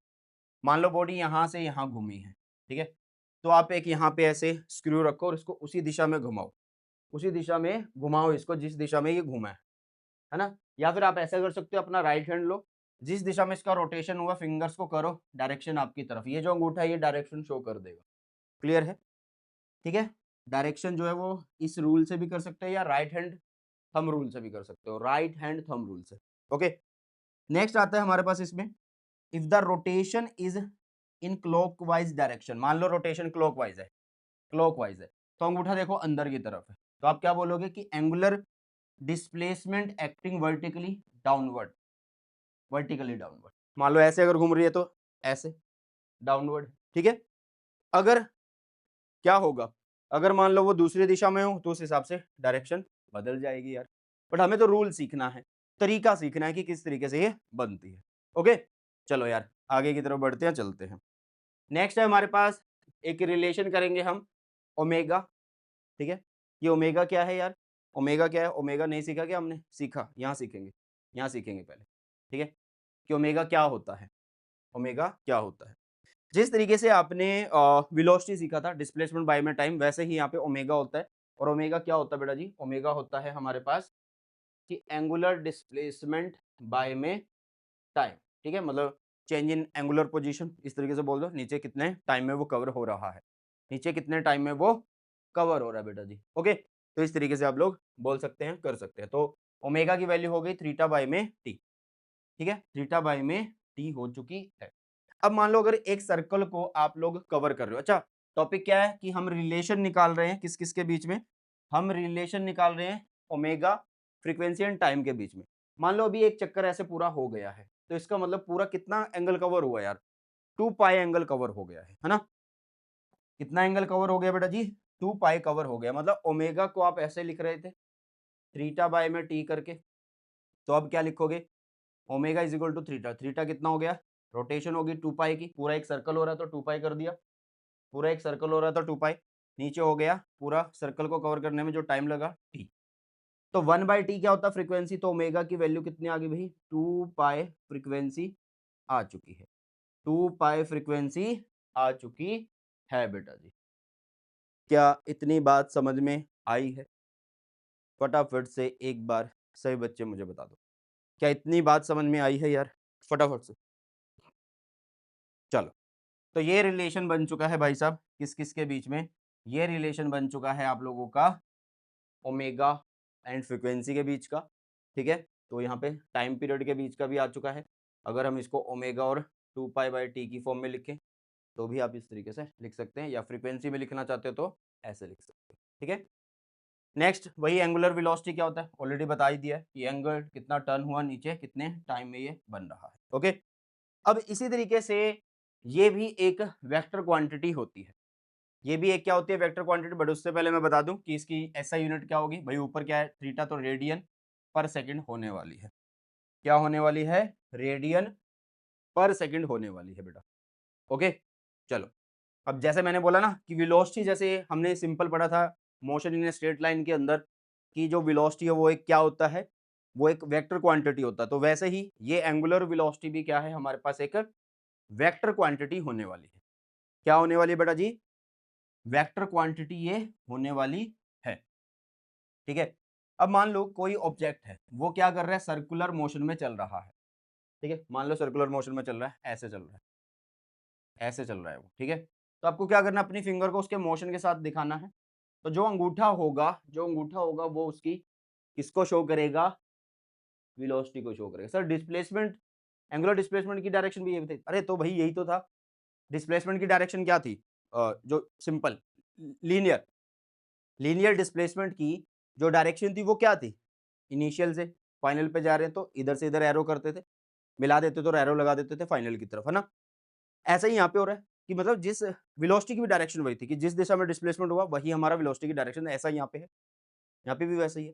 मान लो बॉडी यहाँ से यहाँ घूमी है, ठीक है, तो आप एक यहाँ पे ऐसे स्क्रू रखो और इसको उसी दिशा में घुमाओ, उसी दिशा में घुमाओ इसको जिस दिशा में ये घूमा है ना? या फिर आप ऐसा कर सकते हो, अपना राइट हैंड लो, जिस दिशा में इसका रोटेशन हुआ फिंगर्स को करो डायरेक्शन आपकी तरफ, ये जो अंगूठा है ये डायरेक्शन शो कर देगा। क्लियर है? ठीक है, डायरेक्शन जो है वो इस रूल से भी कर सकते हैं या राइट हैंड थंब रूल से भी कर सकते हो, राइट हैंड थंब रूल से। ओके, नेक्स्ट आता है हमारे पास इसमें, if the rotation is in clockwise direction. मान लो रोटेशन क्लॉकवाइज है, क्लॉकवाइज है, तो अंगूठा देखो अंदर की तरफ है, तो आप क्या बोलोगे कि angular displacement acting vertically downward, vertically downward. मान लो ऐसे अगर घूम रही है तो ऐसे डाउनवर्ड। ठीक है, अगर क्या होगा, अगर मान लो वो दूसरी दिशा में हो तो उस हिसाब से डायरेक्शन बदल जाएगी यार। बट हमें तो रूल सीखना है, तरीका सीखना है कि किस तरीके से ये बनती है। ओके, चलो यार आगे की तरफ बढ़ते हैं, चलते हैं। नेक्स्ट है हमारे पास, एक रिलेशन करेंगे हम, ओमेगा। ठीक है, ये ओमेगा क्या है यार? ओमेगा क्या है? ओमेगा नहीं सीखा क्या हमने? सीखा, यहाँ सीखेंगे, यहाँ सीखेंगे पहले। ठीक है, कि ओमेगा क्या होता है, ओमेगा क्या होता है। जिस तरीके से आपने वेलोसिटी सीखा था डिस्प्लेसमेंट बाय में टाइम, वैसे ही यहाँ पे ओमेगा होता है। और ओमेगा क्या होता है बेटा जी? ओमेगा होता है हमारे पास कि एंगुलर डिस्प्लेसमेंट बाय में टाइम। ठीक है, मतलब चेंज इन एंगुलर पोजीशन, इस तरीके से बोल दो, नीचे कितने टाइम में वो कवर हो रहा है, नीचे कितने टाइम में वो कवर हो रहा है बेटा जी। ओके, तो इस तरीके से आप लोग बोल सकते हैं, कर सकते हैं। तो ओमेगा की वैल्यू हो गई थीटा बाय में टी। ठीक है, थीटा बाय में टी हो चुकी है। अब मान लो अगर एक सर्कल को आप लोग कवर कर रहे हो, अच्छा टॉपिक क्या है कि हम रिलेशन निकाल रहे हैं किस किस के बीच में? हम रिलेशन निकाल रहे हैं ओमेगा, फ्रीक्वेंसी एंड टाइम के बीच में। मान लो अभी एक चक्कर ऐसे पूरा हो गया है, तो इसका मतलब पूरा कितना एंगल कवर हुआ यार? 2 पाई एंगल कवर हो गया है ना? कितना एंगल कवर हो गया बेटा जी? 2 पाई कवर हो गया। मतलब ओमेगा को आप ऐसे लिख रहे थे थीटा बाय में टी करके, तो अब क्या लिखोगे? Omega is equal to theta. Theta कितना हो गया? रोटेशन होगी 2 पाई की, पूरा एक सर्कल हो रहा है तो 2 पाई कर दिया, पूरा एक सर्कल हो रहा था 2 पाई, नीचे हो गया पूरा सर्कल को कवर करने में जो टाइम लगा टी। तो 1 बाई टी क्या होता है? फ्रीक्वेंसी। तो ओमेगा की वैल्यू कितनी आ गई भाई? 2 पाई फ्रीक्वेंसी आ चुकी है, 2 पाई फ्रीक्वेंसी आ चुकी है बेटा जी। क्या इतनी बात समझ में आई है? फटाफट से एक बार सभी बच्चे मुझे बता दो, क्या इतनी बात समझ में आई है यार? फटाफट से। चलो, तो ये रिलेशन बन चुका है भाई साहब किस किस के बीच में? ये रिलेशन बन चुका है आप लोगों का ओमेगा एंड फ्रीक्वेंसी के बीच का। ठीक है, तो यहाँ पे टाइम पीरियड के बीच का भी आ चुका है। अगर हम इसको ओमेगा और 2 पाई बाई टी की फॉर्म में लिखें तो भी आप इस तरीके से लिख सकते हैं, या फ्रीक्वेंसी में लिखना चाहते हो तो ऐसे लिख सकते हैं। ठीक है, नेक्स्ट वही एंगुलर वेलोसिटी क्या होता है, ऑलरेडी बता ही दिया है कि एंगल कितना टर्न हुआ नीचे, कितने टाइम में ये बन रहा है। ओके, अब इसी तरीके से ये भी एक वेक्टर क्वांटिटी होती है। ये भी एक क्या होती है? Vector quantity. बट उससे पहले मैं बता दूं कि इसकी एसआई यूनिट क्या होगी भाई? ऊपर क्या है? थीटा, तो रेडियन पर सेकंड होने वाली है। क्या होने वाली है? रेडियन पर सेकंड होने वाली है बेटा। ओके, चलो। अब जैसे मैंने बोला ना कि वेलोसिटी, जैसे हमने सिंपल पढ़ा था motion in a straight line के अंदर कि जो वेलोसिटी है वो एक क्या होता है, वो एक वेक्टर क्वांटिटी होता है। तो वैसे ही ये एंगुलर वेलोसिटी भी क्या है, हमारे पास एक वेक्टर क्वांटिटी होने वाली है। क्या होने वाली है बेटा जी? वेक्टर क्वांटिटी ये होने वाली है। ठीक है। अब मान लो कोई ऑब्जेक्ट है, वो क्या कर रहा है, सर्कुलर मोशन में चल रहा है। ठीक है, मान लो सर्कुलर मोशन में चल रहा है, ऐसे चल रहा है, ऐसे चल रहा है वो। ठीक है, तो आपको क्या करना है, अपनी फिंगर को उसके मोशन के साथ दिखाना है। तो जो अंगूठा होगा वो उसकी किसको शो करेगा, वेलोसिटी को शो करेगा। सर डिस्प्लेसमेंट, एंगुलर डिस्प्लेसमेंट की डायरेक्शन भी यही थी। अरे तो भाई यही तो था, डिस्प्लेसमेंट की डायरेक्शन क्या थी, जो सिंपल लीनियर लीनियर डिस्प्लेसमेंट की जो डायरेक्शन थी वो क्या थी, इनिशियल से फाइनल पे जा रहे हैं तो इधर से इधर एरो करते थे, मिला देते तो एरो लगा देते थे फाइनल की तरफ, है ना। ऐसा ही यहाँ पे हो रहा है कि मतलब जिस वेलोसिटी की भी डायरेक्शन वही थी कि जिस दिशा में डिस्प्लेसमेंट हुआ वही हमारा वेलोसिटी की डायरेक्शन है, ऐसा यहाँ पे है, यहाँ पे भी वैसा ही है।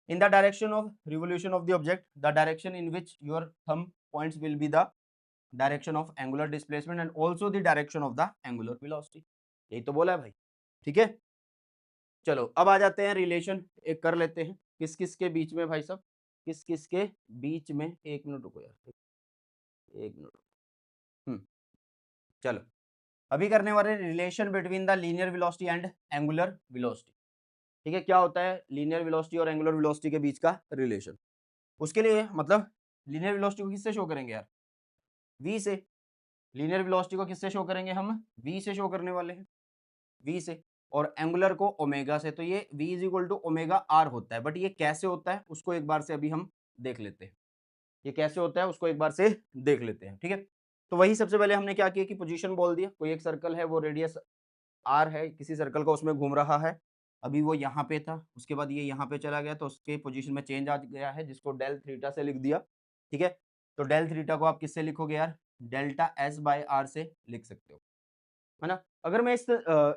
In the direction of revolution of the object, the direction in which your thumb points will be the direction of angular displacement and also the direction of the angular velocity. यही तो बोला है भाई। ठीक है, चलो अब आ जाते हैं रिलेशन एक कर लेते हैं किस किस के बीच में भाई साहब, किस किस के बीच में। एक मिनट रुको यार, एक मिनट। हम्म, चलो अभी करने वाले relation between the linear velocity and angular velocity. ठीक है, क्या होता है लीनियर वेलोसिटी और एंगुलर वेलोसिटी के बीच का रिलेशन। उसके लिए मतलब लीनियर वेलोसिटी को किससे शो करेंगे यार, v से। लीनियर वेलोसिटी को किससे शो करेंगे हम, v से शो करने वाले हैं, v से। और एंगुलर को ओमेगा से। तो ये v is equal to omega r होता है। बट ये कैसे होता है उसको एक बार से अभी हम देख लेते हैं, ये कैसे होता है उसको एक बार से देख लेते हैं। ठीक है, तो वही सबसे पहले हमने क्या किया कि पोजीशन बोल दिया, कोई एक सर्कल है वो रेडियस आर है किसी सर्कल का, उसमें घूम रहा है। अभी वो यहाँ पे था, उसके बाद ये यहाँ पे चला गया तो उसके पोजीशन में चेंज आ गया है, जिसको डेल थीटा से लिख दिया। ठीक है, तो डेल थीटा को आप किससे लिखोगे यार, डेल्टा एस बाय आर से लिख सकते हो, है ना। अगर मैं इस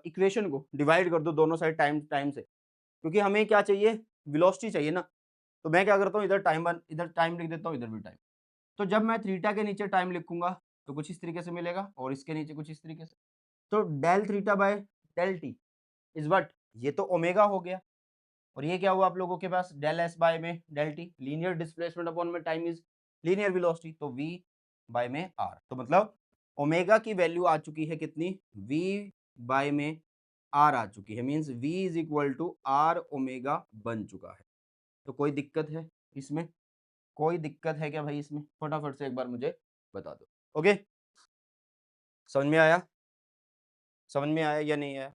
इक्वेशन को डिवाइड कर दूं दोनों साइड टाइम टाइम से, क्योंकि हमें क्या चाहिए, वेलोसिटी चाहिए ना, तो मैं क्या करता हूँ, इधर टाइम लिख देता हूँ, इधर भी टाइम। तो जब मैं थीटा के नीचे टाइम लिखूंगा तो कुछ इस तरीके से मिलेगा और इसके नीचे कुछ इस तरीके से। तो del theta by del t is what, ये तो ओमेगा हो गया। और ये क्या हुआ आप लोगों के पास, डेल एस बाय में del t, linear displacement upon में टाइम इज लीनियर वेलोसिटी, तो वी बाय में आर। तो मतलब ओमेगा की वैल्यू आ चुकी है कितनी, वी बाय में आर आ चुकी है, means v is equal to are omega बन चुका है। तो कोई दिक्कत है इसमें, कोई दिक्कत है क्या भाई इसमें, फटाफट से एक बार मुझे बता दो। ओके, समझ में आया, समझ में आया या नहीं आया?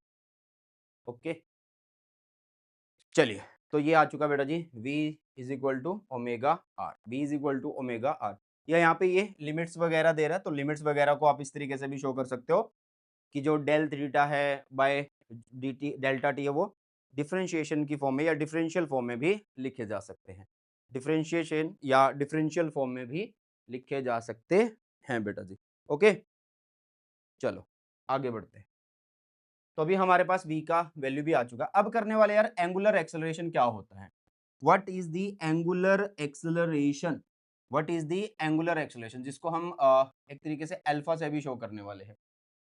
ओके, चलिए। तो ये आ चुका बेटा जी, v is equal to omega r, v is equal to omega r. या यहाँ पे ये लिमिट्स वगैरह दे रहा है, तो लिमिट्स वगैरह को आप इस तरीके से भी शो कर सकते हो कि जो डेल थीटा है by d t delta t है वो डिफरेंशिएशन की फॉर्म में या डिफरेंशियल फॉर्म में भी लिखे जा सकते हैं, डिफरेंशिएशन या डिफरेंशियल फॉर्म में भी लिखे जा सकते हैं बेटा जी। ओके, चलो आगे बढ़ते हैं। तो अभी हमारे पास v का वैल्यू भी आ चुका। अब करने वाले यार एंगुलर एक्सेलरेशन क्या होता है, what is the angular acceleration, what is the angular acceleration, जिसको हम एक तरीके से अल्फा से भी शो करने वाले हैं।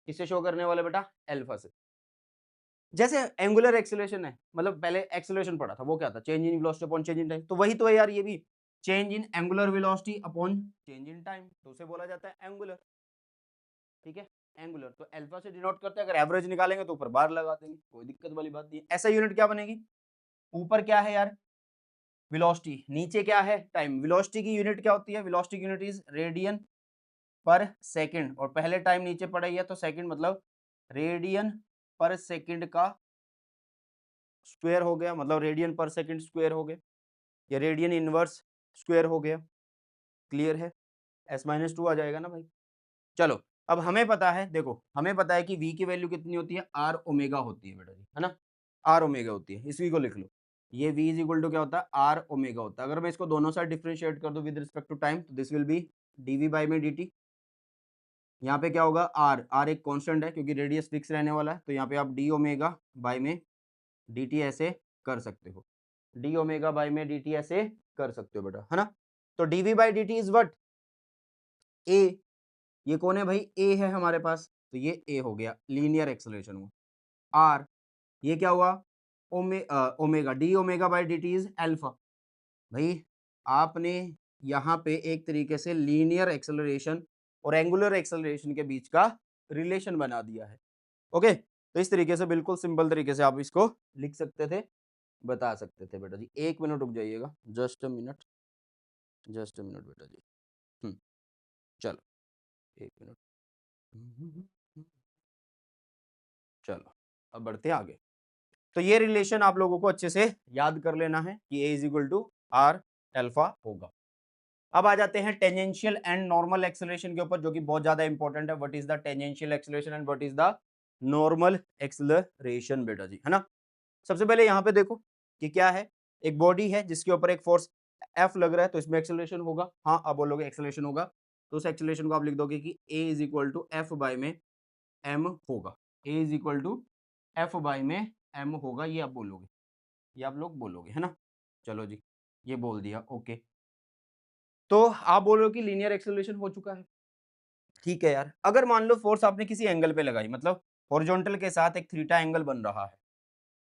किससे शो करने वाले बेटा, अल्फा से। जैसे एंगुलर एक्सेलरेशन है, मतलब पहले एक्सेलरेशन पढ़ा था, वो क्या था, change in velocity upon change in time. तो वही तो है यार ये भी, change in angular velocity upon change in time, तो उसे बोला जाता है एंगुलर। ठीक है, एंगुलर तो अल्फा से डिनोट करते हैं। अगर एवरेज निकालेंगे तो ऊपर बार लगा देंगे, कोई दिक्कत वाली बात नहीं है। ऐसा यूनिट क्या बनेगी, ऊपर क्या है यार वेलोसिटी, नीचे क्या है टाइम। वेलोसिटी की यूनिट क्या होती है, वेलोसिटी की यूनिट इज रेडियन पर सेकंड, और पहले टाइम नीचे पड़ा ही है तो सेकंड मतलब रेडियन पर सेकंड का स्क्वायर हो गया, मतलब रेडियन पर सेकंड स्क्वायर हो गया, या रेडियन इनवर्स स्क्वायर हो गया। क्लियर है, s-2 आ जाएगा ना भाई। चलो अब हमें पता है, देखो हमें पता है कि v की वैल्यू कितनी होती है, आर ओमेगा होती है बेटा जी, है ना, आर ओमेगा होती है। इस v को लिख लो, ये v इज इक्वल टू क्या होता है, आर ओमेगा होता है। अगर मैं इसको दोनों साइड डिफरेंशिएट कर दूं विद रिस्पेक्ट टू टाइम, तो this will B dv by में dt। यहाँ पे क्या होगा, आर, आर एक कांस्टेंट है क्योंकि रेडियस फिक्स रहने वाला है, तो यहाँ पे आप डी ओमेगा बाई में dt ऐसे कर सकते हो, डी ओमेगा बाई में dt ऐसे कर सकते हो बेटा, है ना। तो dv by dt is what, a, ये कौन है भाई, ए है हमारे पास, तो ये ए हो गया, लीनियर एक्सेलरेशन हुआ। आर, ये क्या हुआ, omega, D omega by D T is alpha. भाई आपने यहाँ पे एक तरीके से लीनियर एक्सेलरेशन और एंगुलर एक्सेलरेशन के बीच का रिलेशन बना दिया है। ओके, तो इस तरीके से बिल्कुल सिंपल तरीके से आप इसको लिख सकते थे, बता सकते थे बेटा जी। 1 मिनट रुक जाइएगा, just a minute, just a minute बेटा जी। चलो 1 मिनट। चलो अब बढ़ते हैं आगे। तो ये रिलेशन आप लोगों को अच्छे से याद कर लेना है कि ए is equal to r alpha होगा। अब आ जाते हैं टेंजेंशियल एंड नॉर्मल एक्सेलरेशन के ऊपर, जो कि बहुत ज्यादा इंपॉर्टेंट है। What is the tangential acceleration and what is the normal acceleration बेटा जी, है ना। सबसे पहले यहाँ पे देखो कि क्या है, एक बॉडी है जिसके ऊपर एक फोर्स एफ लग रहा है, तो इसमें एक्सेलरेशन होगा। हाँ, आप बोलोगे एक्सेलरेशन होगा, तो उस एक्सेलरेशन को आप लिख दोगे कि ए is equal to f by में एम होगा। A is equal to f by में एम होगा, ये आप बोलोगे, ये आप लोग बोलोगे, है ना। चलो जी, ये बोल दिया, ओके। तो आप बोल रहे हो कि लीनियर एक्सेलरेशन हो चुका है, ठीक है यार। अगर मान लो फोर्स आपने किसी एंगल पे लगाई, मतलब हॉरिजॉन्टल के साथ एक थीटा एंगल बन रहा है,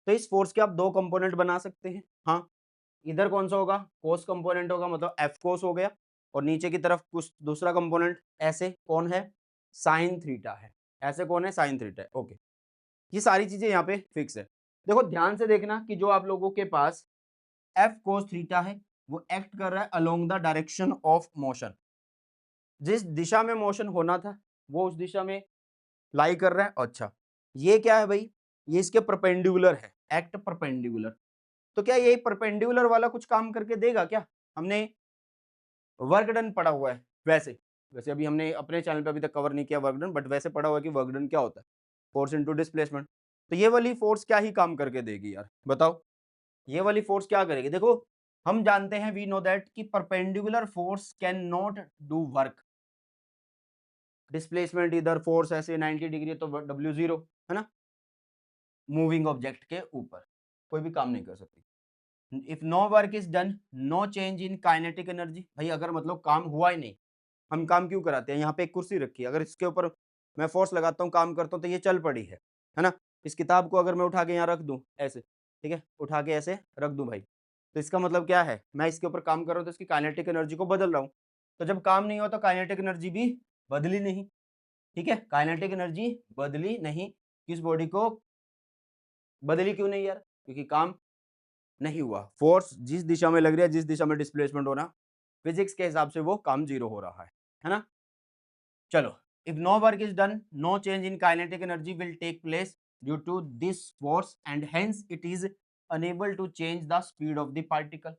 तो इस फोर्स के आप दो कंपोनेंट बना सकते हैं। हाँ, इधर कौन सा होगा, कोस कंपोनेंट होगा, मतलब एफ कोस हो गया, और नीचे की तरफ कुछ दूसरा कंपोनेंट ऐसे कौन है, साइन थीटा है। ऐसे कौन है, साइन थीटा है, ओके। ये सारी चीजें यहाँ पे फिक्स है। देखो ध्यान से देखना कि जो आप लोगों के पास एफ कोस थीटा है, वो एक्ट कर रहा है along the direction of motion. जिस दिशा में मोशन होना था वो उस दिशा में लाई कर रहा है। अच्छा, ये क्या है भाई, ये इसके परपेंडिकुलर है, एक्ट परपेंडिकुलर। तो क्या ये परपेंडिकुलर वाला कुछ काम करके देगा क्या, हमने वर्क डन पढ़ा हुआ है वैसे। वैसे अभी हमने अपने चैनल पे अभी तक कवर नहीं किया वर्क डन, बट वैसे पढ़ा हुआ है कि वर्क डन क्या होता है, फोर्स इनटू डिस्प्लेसमेंट। तो ये वाली फोर्स क्या ही काम करके देगी यार, बताओ। ये वाली फोर्स क्या करेगी, देखो हम जानते हैं, वी नो दैट कि perpendicular force can not do work. Displacement इधर फोर्स ऐसे 90 डिग्री, तो W जीरो, है ना, मूविंग ऑब्जेक्ट के ऊपर कोई भी काम नहीं कर सकती। If no work is done, no change in kinetic energy. भाई अगर मतलब काम हुआ ही नहीं, हम काम क्यों कराते हैं, यहाँ पे एक कुर्सी रखी है, अगर इसके ऊपर मैं फोर्स लगाता हूँ, काम करता हूँ, तो ये चल पड़ी है ना। इस किताब को अगर मैं उठा के यहाँ रख दूँ ऐसे, ठीक है, उठा के ऐसे रख दूँ भाई, तो इसका मतलब क्या है, मैं इसके ऊपर काम कर रहा हूँ, तो इसकी काइनेटिक एनर्जी को बदल रहा हूँ। तो जब काम नहीं हुआ तो काइनेटिक एनर्जी भी बदली नहीं, ठीक है, काइनेटिक एनर्जी बदली नहीं। किस बॉडी को बदली क्यों नहीं यार, क्योंकि काम नहीं हुआ। फोर्स जिस दिशा में लग रही है, जिस दिशा में डिस्प्लेसमेंट हो रहा, फिजिक्स के हिसाब से वो काम जीरो हो रहा है ना। चलो, if no work is done, no change in kinetic energy will take place due to this force and hence it is unable to change the speed of the particle.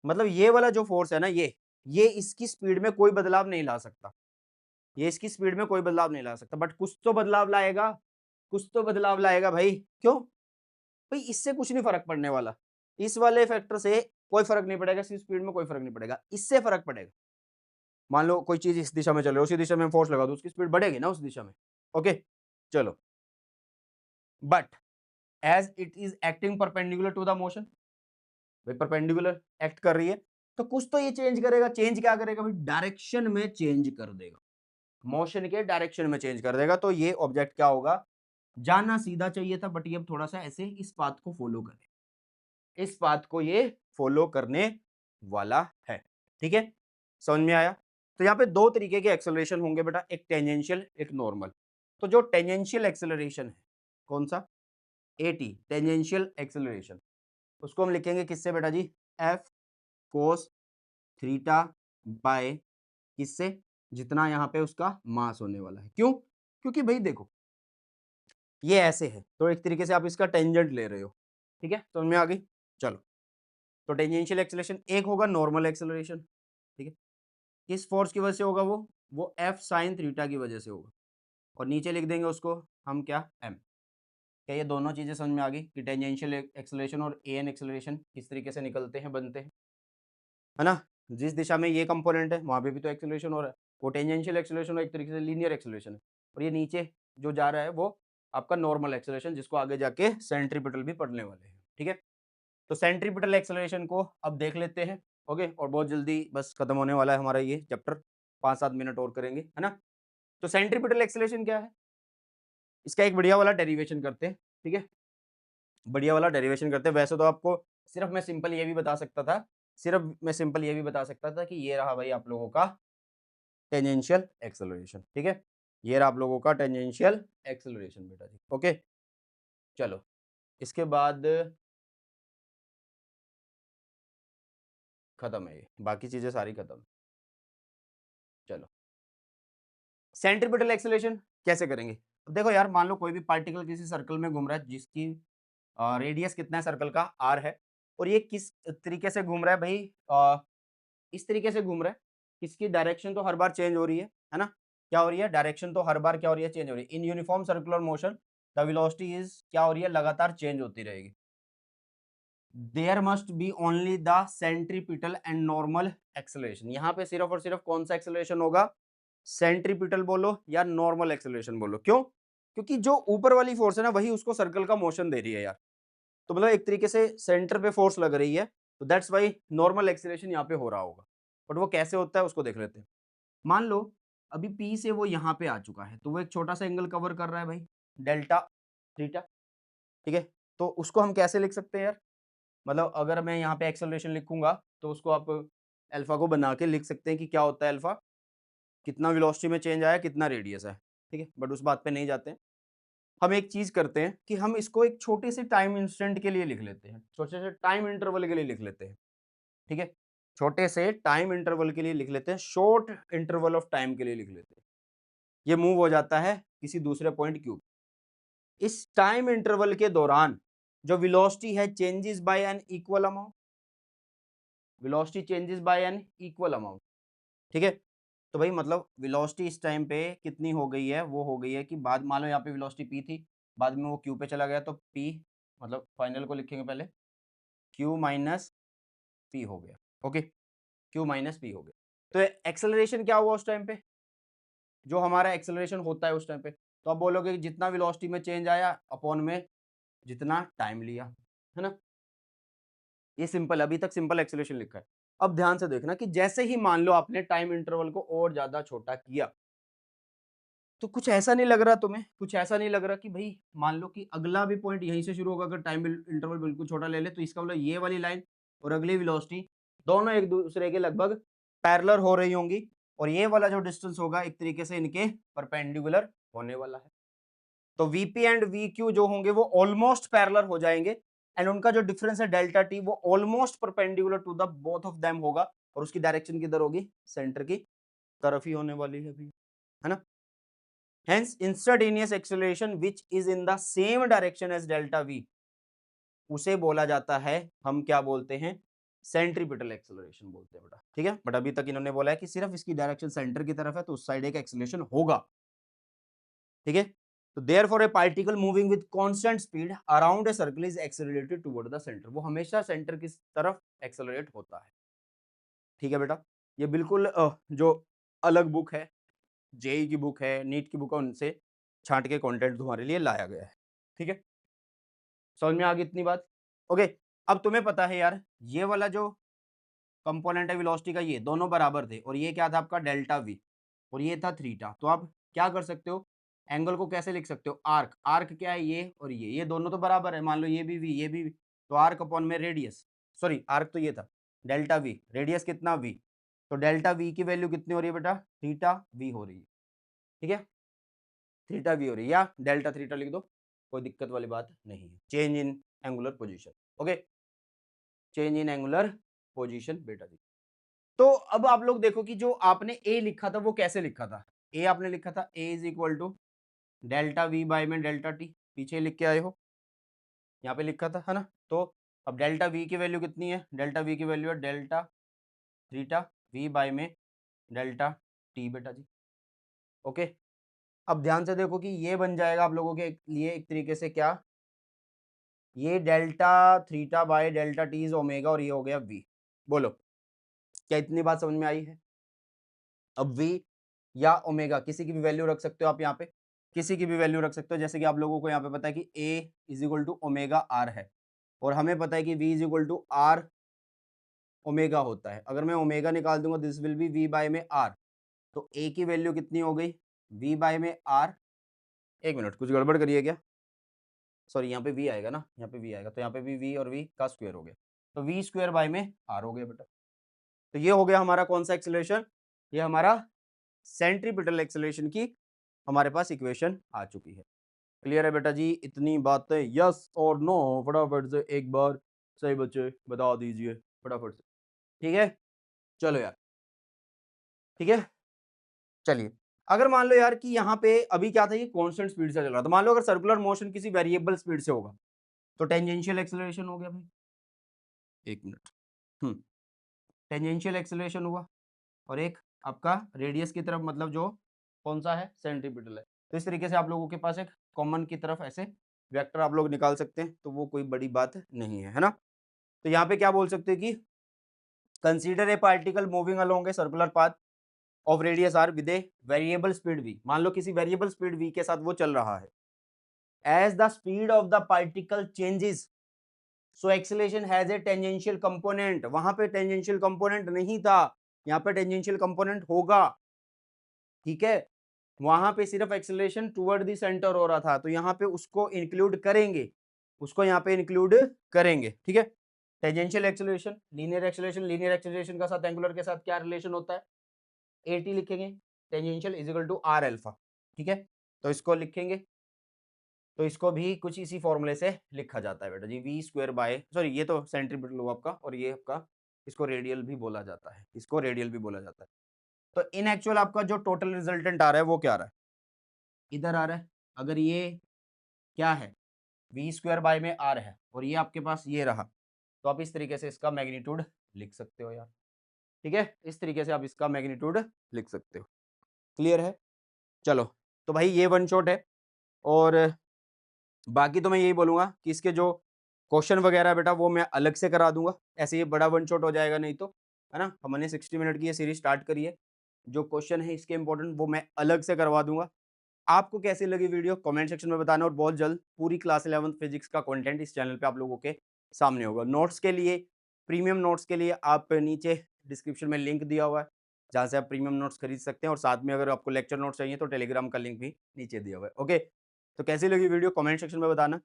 मतलब ये वाला जो फोर्स है ना, ये इसकी स्पीड में कोई बदलाव नहीं ला सकता, ये इसकी स्पीड में कोई बदलाव नहीं ला सकता, बट कुछ तो बदलाव लाएगा, कुछ तो बदलाव लाएगा भाई। क्यों भाई, इससे कुछ नहीं फर्क पड़ने वाला, इस वाले फैक्टर से कोई फर्क नहीं पड़ेगा, इसकी स्पीड में कोई फर्क नहीं पड़ेगा, इससे फर्क पड़ेगा। मान लो कोई चीज इस दिशा में चल रही है, उसी दिशा में फोर्स लगा दो, उसकी स्पीड बढ़ेगी ना उस दिशा में, ओके। चलो, but as it is acting perpendicular to the motion, भाई परपेंडिकुलर एक्ट कर रही है, तो कुछ तो ये चेंज करेगा। चेंज क्या करेगा भाई, डायरेक्शन में चेंज कर देगा, मोशन के डायरेक्शन में चेंज कर देगा। तो ये ऑब्जेक्ट क्या होगा, जाना सीधा चाहिए था, बट ये अब थोड़ा सा ऐसे इस पाथ को फॉलो करे, इस बात को ये फॉलो करने वाला है, ठीक है, समझ में आया। तो यहाँ पे दो तरीके के एक्सेलरेशन होंगे बेटा, एक टेंजेंशियल, एक नॉर्मल। तो जो टेंजेंशियल एक्सेलरेशन है, कौन सा, एटी, टेंजेंशियल एक्सेलरेशन, उसको हम लिखेंगे किससे बेटा जी, एफ कोस थीटा बाय किससे, जितना यहाँ पे उसका मास होने वाला है। क्यों, क्योंकि भाई देखो ये ऐसे है, तो एक तरीके से आप इसका टेंजेंट ले रहे हो, ठीक है, समझ में आ गई। चलो, तो टेंजेंशियल एक्सेलरेशन एक होगा नॉर्मल एक्सेलरेशन, ठीक है, किस फोर्स की वजह से होगा, वो एफ साइन थीटा की वजह से होगा, और नीचे लिख देंगे उसको हम क्या, एम। क्या ये दोनों चीजें समझ में आ गई कि टेंजेंशियल एक्सेलरेशन और ए एन एक्सेलरेशन किस तरीके से निकलते हैं, बनते हैं, है ना। जिस दिशा में ये कंपोनेंट है वहां पे भी तो एक्सेलरेशन हो रहा है, वो टेंजेंशियल एक्सेलरेशन एक तरीके से लीनियर एक्सेलरेशन है, और ये नीचे जो जा रहा है वो आपका नॉर्मल एक्सेलरेशन, जिसको आगे जाके सेंट्रीपिटल भी पढ़ने वाले हैं, ठीक है। तो सेंट्रीपिटल एक्सेलरेशन को अब देख लेते हैं, ओके, और बहुत जल्दी बस खत्म होने वाला है हमारा ये चैप्टर, 5-7 मिनट और करेंगे, है ना। तो सेंट्रीपिटल एक्सेलरेशन क्या है, इसका एक बढ़िया वाला डेरिवेशन करते हैं, ठीक है, बढ़िया वाला डेरिवेशन करते हैं। वैसे तो आपको सिर्फ मैं सिंपल ये भी बता सकता था, कि ये रहा भाई आप लोगों का टेंजेंशियल एक्सेलरेशन, ठीक है, ये रहा आप लोगों का टेंजेंशियल एक्सेलरेशन बेटा जी। ओके, चलो इसके बाद खत्म है, ये बाकी चीजें सारी खत्म। चलो सेंट्रीपिटल एक्सेलरेशन कैसे करेंगे। अब देखो यार, मान लो कोई भी पार्टिकल किसी सर्कल में घूम रहा है जिसकी रेडियस कितना है सर्कल का, आर है, और ये किस तरीके से घूम रहा है भाई, इस तरीके से घूम रहा है, इसकी डायरेक्शन तो हर बार चेंज हो रही है ना, क्या हो रही है, डायरेक्शन तो हर बार क्या हो रही है, चेंज हो रही है। In uniform circular motion the velocity is क्या हो रही है, लगातार चेंज होती रहेगी। There must be only the centripetal and normal acceleration, यहाँ पे सिर्फ और सिर्फ कौन सा एक्सेलरेशन होगा, सेंट्रीपिटल बोलो या नॉर्मल एक्सेलरेशन बोलो। क्यों, क्योंकि जो ऊपर वाली फोर्स है ना, वही उसको सर्कल का मोशन दे रही है यार, तो मतलब एक तरीके से सेंटर पे फोर्स लग रही है, तो दैट्स वाई नॉर्मल एक्सेलरेशन यहाँ पे हो रहा होगा। बट वो कैसे होता है उसको देख लेते हैं। मान लो अभी P से वो यहाँ पे आ चुका है, तो वो एक छोटा सा एंगल कवर कर रहा है भाई, डेल्टा थीटा, ठीक है, तो उसको हम कैसे लिख सकते हैं यार, मतलब अगर मैं यहाँ पे एक्सेलरेशन लिखूंगा तो उसको आप अल्फा को बना के लिख सकते हैं कि क्या होता है अल्फा, कितना वेलोसिटी में चेंज आया, कितना रेडियस है, ठीक है, बट उस बात पे नहीं जाते हैं। हम एक चीज करते हैं कि हम इसको एक छोटे से टाइम इंस्टेंट के लिए लिख लेते हैं, छोटे से टाइम इंटरवल के लिए लिख लेते हैं, ठीक है, छोटे से टाइम इंटरवल के लिए लिख लेते हैं, शॉर्ट इंटरवल ऑफ टाइम के लिए लिख लेते हैं। ये मूव हो जाता है किसी दूसरे पॉइंट क्यू, इस टाइम इंटरवल के दौरान जो वेलोसिटी है changes by an equal amount, velocity changes by an equal amount, ठीक है। तो भाई मतलब वेलोसिटी इस टाइम पे कितनी हो गई है, वो हो गई है कि बाद, मान लो यहाँ पे वेलोसिटी p थी, बाद में वो q पे चला गया, तो p मतलब फाइनल को लिखेंगे पहले, q माइनस p हो गया, ओके, q माइनस p हो गया। तो एक्सेलरेशन क्या हुआ उस टाइम पे, जो हमारा एक्सेलरेशन होता है उस टाइम पे, तो आप बोलोगे कि जितना वेलोसिटी में चेंज आया अपॉन में जितना टाइम लिया, है ना, ये सिंपल, अभी तक सिंपल एक्सेलरेशन लिखा है। अब ध्यान से देखना कि जैसे ही मान लो आपने टाइम इंटरवल को और ज्यादा छोटा किया, तो कुछ ऐसा नहीं लग रहा तुम्हें, कुछ ऐसा नहीं लग रहा कि भाई मान लो कि अगला भी पॉइंट यहीं से शुरू होगा, अगर टाइम इंटरवल बिल्कुल छोटा ले ले, तो इसका मतलब ये वाली लाइन और अगली वेलोसिटी दोनों एक दूसरे के लगभग पैरेलल हो रही होंगी, और ये वाला जो डिस्टेंस होगा एक तरीके से इनके परपेंडिकुलर होने वाला है। तो Vp एंड Vq जो होंगे वो ऑलमोस्ट पैरेलल हो जाएंगे, एंड उनका जो डिफरेंस है डेल्टा टी वो almost perpendicular to the both of them होगा, और उसकी डायरेक्शन किधर होगी, सेंटर की तरफ ही होने वाली है ना। Hence, instantaneous acceleration which is in the same direction as delta v, उसे बोला जाता है, हम क्या बोलते हैं, सेंट्रीपिटल एक्सेलरेशन बोलते हैं बेटा, ठीक है। बट अभी तक इन्होंने बोला है कि सिर्फ इसकी डायरेक्शन सेंटर की तरफ है, तो उस साइड एक एक्सेलरेशन होगा, ठीक है। तो therefore A particle moving with constant speed around a circle is accelerated toward the centre, वो हमेशा सेंटर की तरफ एक्सेलरेट होता है, ठीक है बेटा। ये बिल्कुल जो अलग बुक है, जेई की बुक है, नीट की बुक है, उनसे छांट के कंटेंट तुम्हारे लिए लाया गया है, ठीक है। समझ में आ गई इतनी बात, ओके। अब तुम्हें पता है यार, ये वाला जो कंपोनेंट है वेलोसिटी का, ये दोनों बराबर थे, और ये क्या था आपका डेल्टा वी, और ये था थीटा। तो आप क्या कर सकते हो, एंगल को कैसे लिख सकते हो, आर्क, आर्क क्या है, ये और ये दोनों तो बराबर है, मान लो ये भी वी ये भी v, तो आर्क अपॉन में रेडियस, सॉरी आर्क तो ये था डेल्टा वी, रेडियस कितना वी, तो डेल्टा वी की वैल्यू कितनी हो रही है बेटा, थीटा वी हो रही है, ठीक है, थीटा वी हो रही है, या डेल्टा थीटा लिख दो, कोई दिक्कत वाली बात नहीं है। Change in angular position, okay, change in angular position बेटा जी। तो अब आप लोग देखो कि जो आपने ए लिखा था वो कैसे लिखा था, ए आपने लिखा था a is equal to delta v by में डेल्टा टी, पीछे लिख के आए हो, यहाँ पे लिखा था, है ना। तो अब डेल्टा वी की वैल्यू कितनी है, डेल्टा वी की वैल्यू है डेल्टा थीटा वी बाय में डेल्टा टी बेटा जी, ओके। अब ध्यान से देखो कि ये बन जाएगा आप लोगों के लिए एक तरीके से क्या, ये delta theta by delta T is omega, और ये हो गया वी। बोलो क्या इतनी बात समझ में आई है। अब वी या ओमेगा किसी की भी वैल्यू रख सकते हो आप, यहाँ पे किसी की भी वैल्यू रख सकते हो, जैसे कि आप लोगों को यहाँ पे पता है कि ए is equal to omega R है, और हमें पता है कि V is equal to are omega होता है। अगर मैं ओमेगा निकाल दूंगा this will be V by में आर, तो ए की वैल्यू कितनी हो गई, v बाय में r, एक मिनट कुछ गड़बड़ करिए क्या, सॉरी यहाँ पे v आएगा ना, यहाँ पे v आएगा, तो यहाँ पे भी v और v का स्क्वायर हो गया, तो v स्क्वायर बाय में r हो गया बेटा। तो ये हो गया हमारा कौन सा एक्सेलरेशन, ये हमारा सेंट्रीपिटल एक्सेलरेशन की हमारे पास इक्वेशन आ चुकी है। क्लियर है बेटा जी, इतनी बातें यस और नो फटाफट से एक बार सही बच्चे बता दीजिए फटाफट से, ठीक है। चलो यार, ठीक है, चलिए। अगर मान लो यार कि यहाँ पे अभी क्या था, ये कांस्टेंट स्पीड से चल रहा था, मान लो अगर सर्कुलर मोशन किसी वेरिएबल स्पीड से होगा तो टेंजेंशियल एक्सेलरेशन हो गया भाई, एक मिनट, टेंजेंशियल एक्सेलरेशन हुआ, और एक आपका रेडियस की तरफ, मतलब जो कौन सा है, सेंट्रीपिटल है। तो इस तरीके से आप लोगों के पास एक कॉमन की तरफ ऐसे वेक्टर आप लोग निकाल सकते हैं, तो वो कोई बड़ी बात नहीं है ना। तो यहाँ पे क्या बोल सकते हैं कि consider a particle moving along a circular path of radius r with a variable speed v, मान लो किसी वेरिएबल स्पीड v के साथ वो चल रहा है, as the speed of the particle changes so acceleration has a tangential component, वहां पे टेंजेंशियल कंपोनेंट नहीं था, यहाँ पे टेंजेंशियल कंपोनेंट होगा, ठीक है। वहां पे सिर्फ एक्सेलरेशन टुवर्ड द सेंटर हो रहा था, तो यहाँ पे उसको इंक्लूड करेंगे, उसको यहाँ पे इंक्लूड करेंगे, ठीक है। टेंजेंशियल एक्सेलरेशन, लीनियर एक्सेलरेशन का साथ एंगुलर के साथ क्या रिलेशन होता है, एटी लिखेंगे, tangential is equal to r alpha, ठीक है। तो इसको लिखेंगे, तो इसको भी कुछ इसी फॉर्मूले से लिखा जाता है बेटा जी, वी स्क्वायर बाय, सॉरी ये तो सेंट्रीपिटल हुआ आपका, और ये आपका इसको रेडियल भी बोला जाता है, इसको रेडियल भी बोला जाता है। तो इन एक्चुअल आपका जो टोटल रिजल्टेंट आ रहा है वो क्या आ रहा है, इधर आ रहा है। अगर ये क्या है, वी स्क्वायर बाय में आर है, और ये आपके पास ये रहा, तो आप इस तरीके से इसका मैग्नीट्यूड लिख सकते हो यार, ठीक है, इस तरीके से आप इसका मैग्नीट्यूड लिख सकते हो। क्लियर है, चलो। तो भाई ये वन शॉट है, और बाकी तो मैं यही बोलूंगा कि इसके जो क्वेश्चन वगैरह है बेटा वो मैं अलग से करा दूंगा, ऐसे ये बड़ा वन शॉट हो जाएगा नहीं तो, है ना। हमने 60 मिनट की ये सीरीज स्टार्ट करी है, जो क्वेश्चन है इसके इंपॉर्टेंट वो मैं अलग से करवा दूंगा। आपको कैसी लगी वीडियो कमेंट सेक्शन में बताना, और बहुत जल्द पूरी क्लास 11th फिजिक्स का कंटेंट इस चैनल पे आप लोगों के सामने होगा। नोट्स के लिए, प्रीमियम नोट्स के लिए आप नीचे डिस्क्रिप्शन में लिंक दिया हुआ है, जहाँ से आप प्रीमियम नोट्स खरीद सकते हैं, और साथ में अगर आपको लेक्चर नोट्स चाहिए तो टेलीग्राम का लिंक भी नीचे दिया हुआ है। ओके, तो कैसी लगी वीडियो कमेंट सेक्शन में बताना,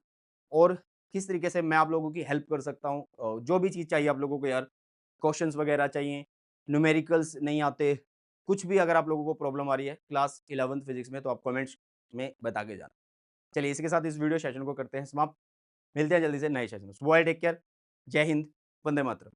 और किस तरीके से मैं आप लोगों की हेल्प कर सकता हूँ, जो भी चीज़ चाहिए आप लोगों को यार, क्वेश्चंस वगैरह चाहिए, न्यूमेरिकल्स नहीं आते, कुछ भी अगर आप लोगों को प्रॉब्लम आ रही है क्लास 11th फिजिक्स में, तो आप कमेंट्स में बता के जाना। चलिए इसी के साथ इस वीडियो सेशन को करते हैं समाप्त, मिलते हैं जल्दी से नए सेशन में। टेक केयर, जय हिंद, वंदे मातरम।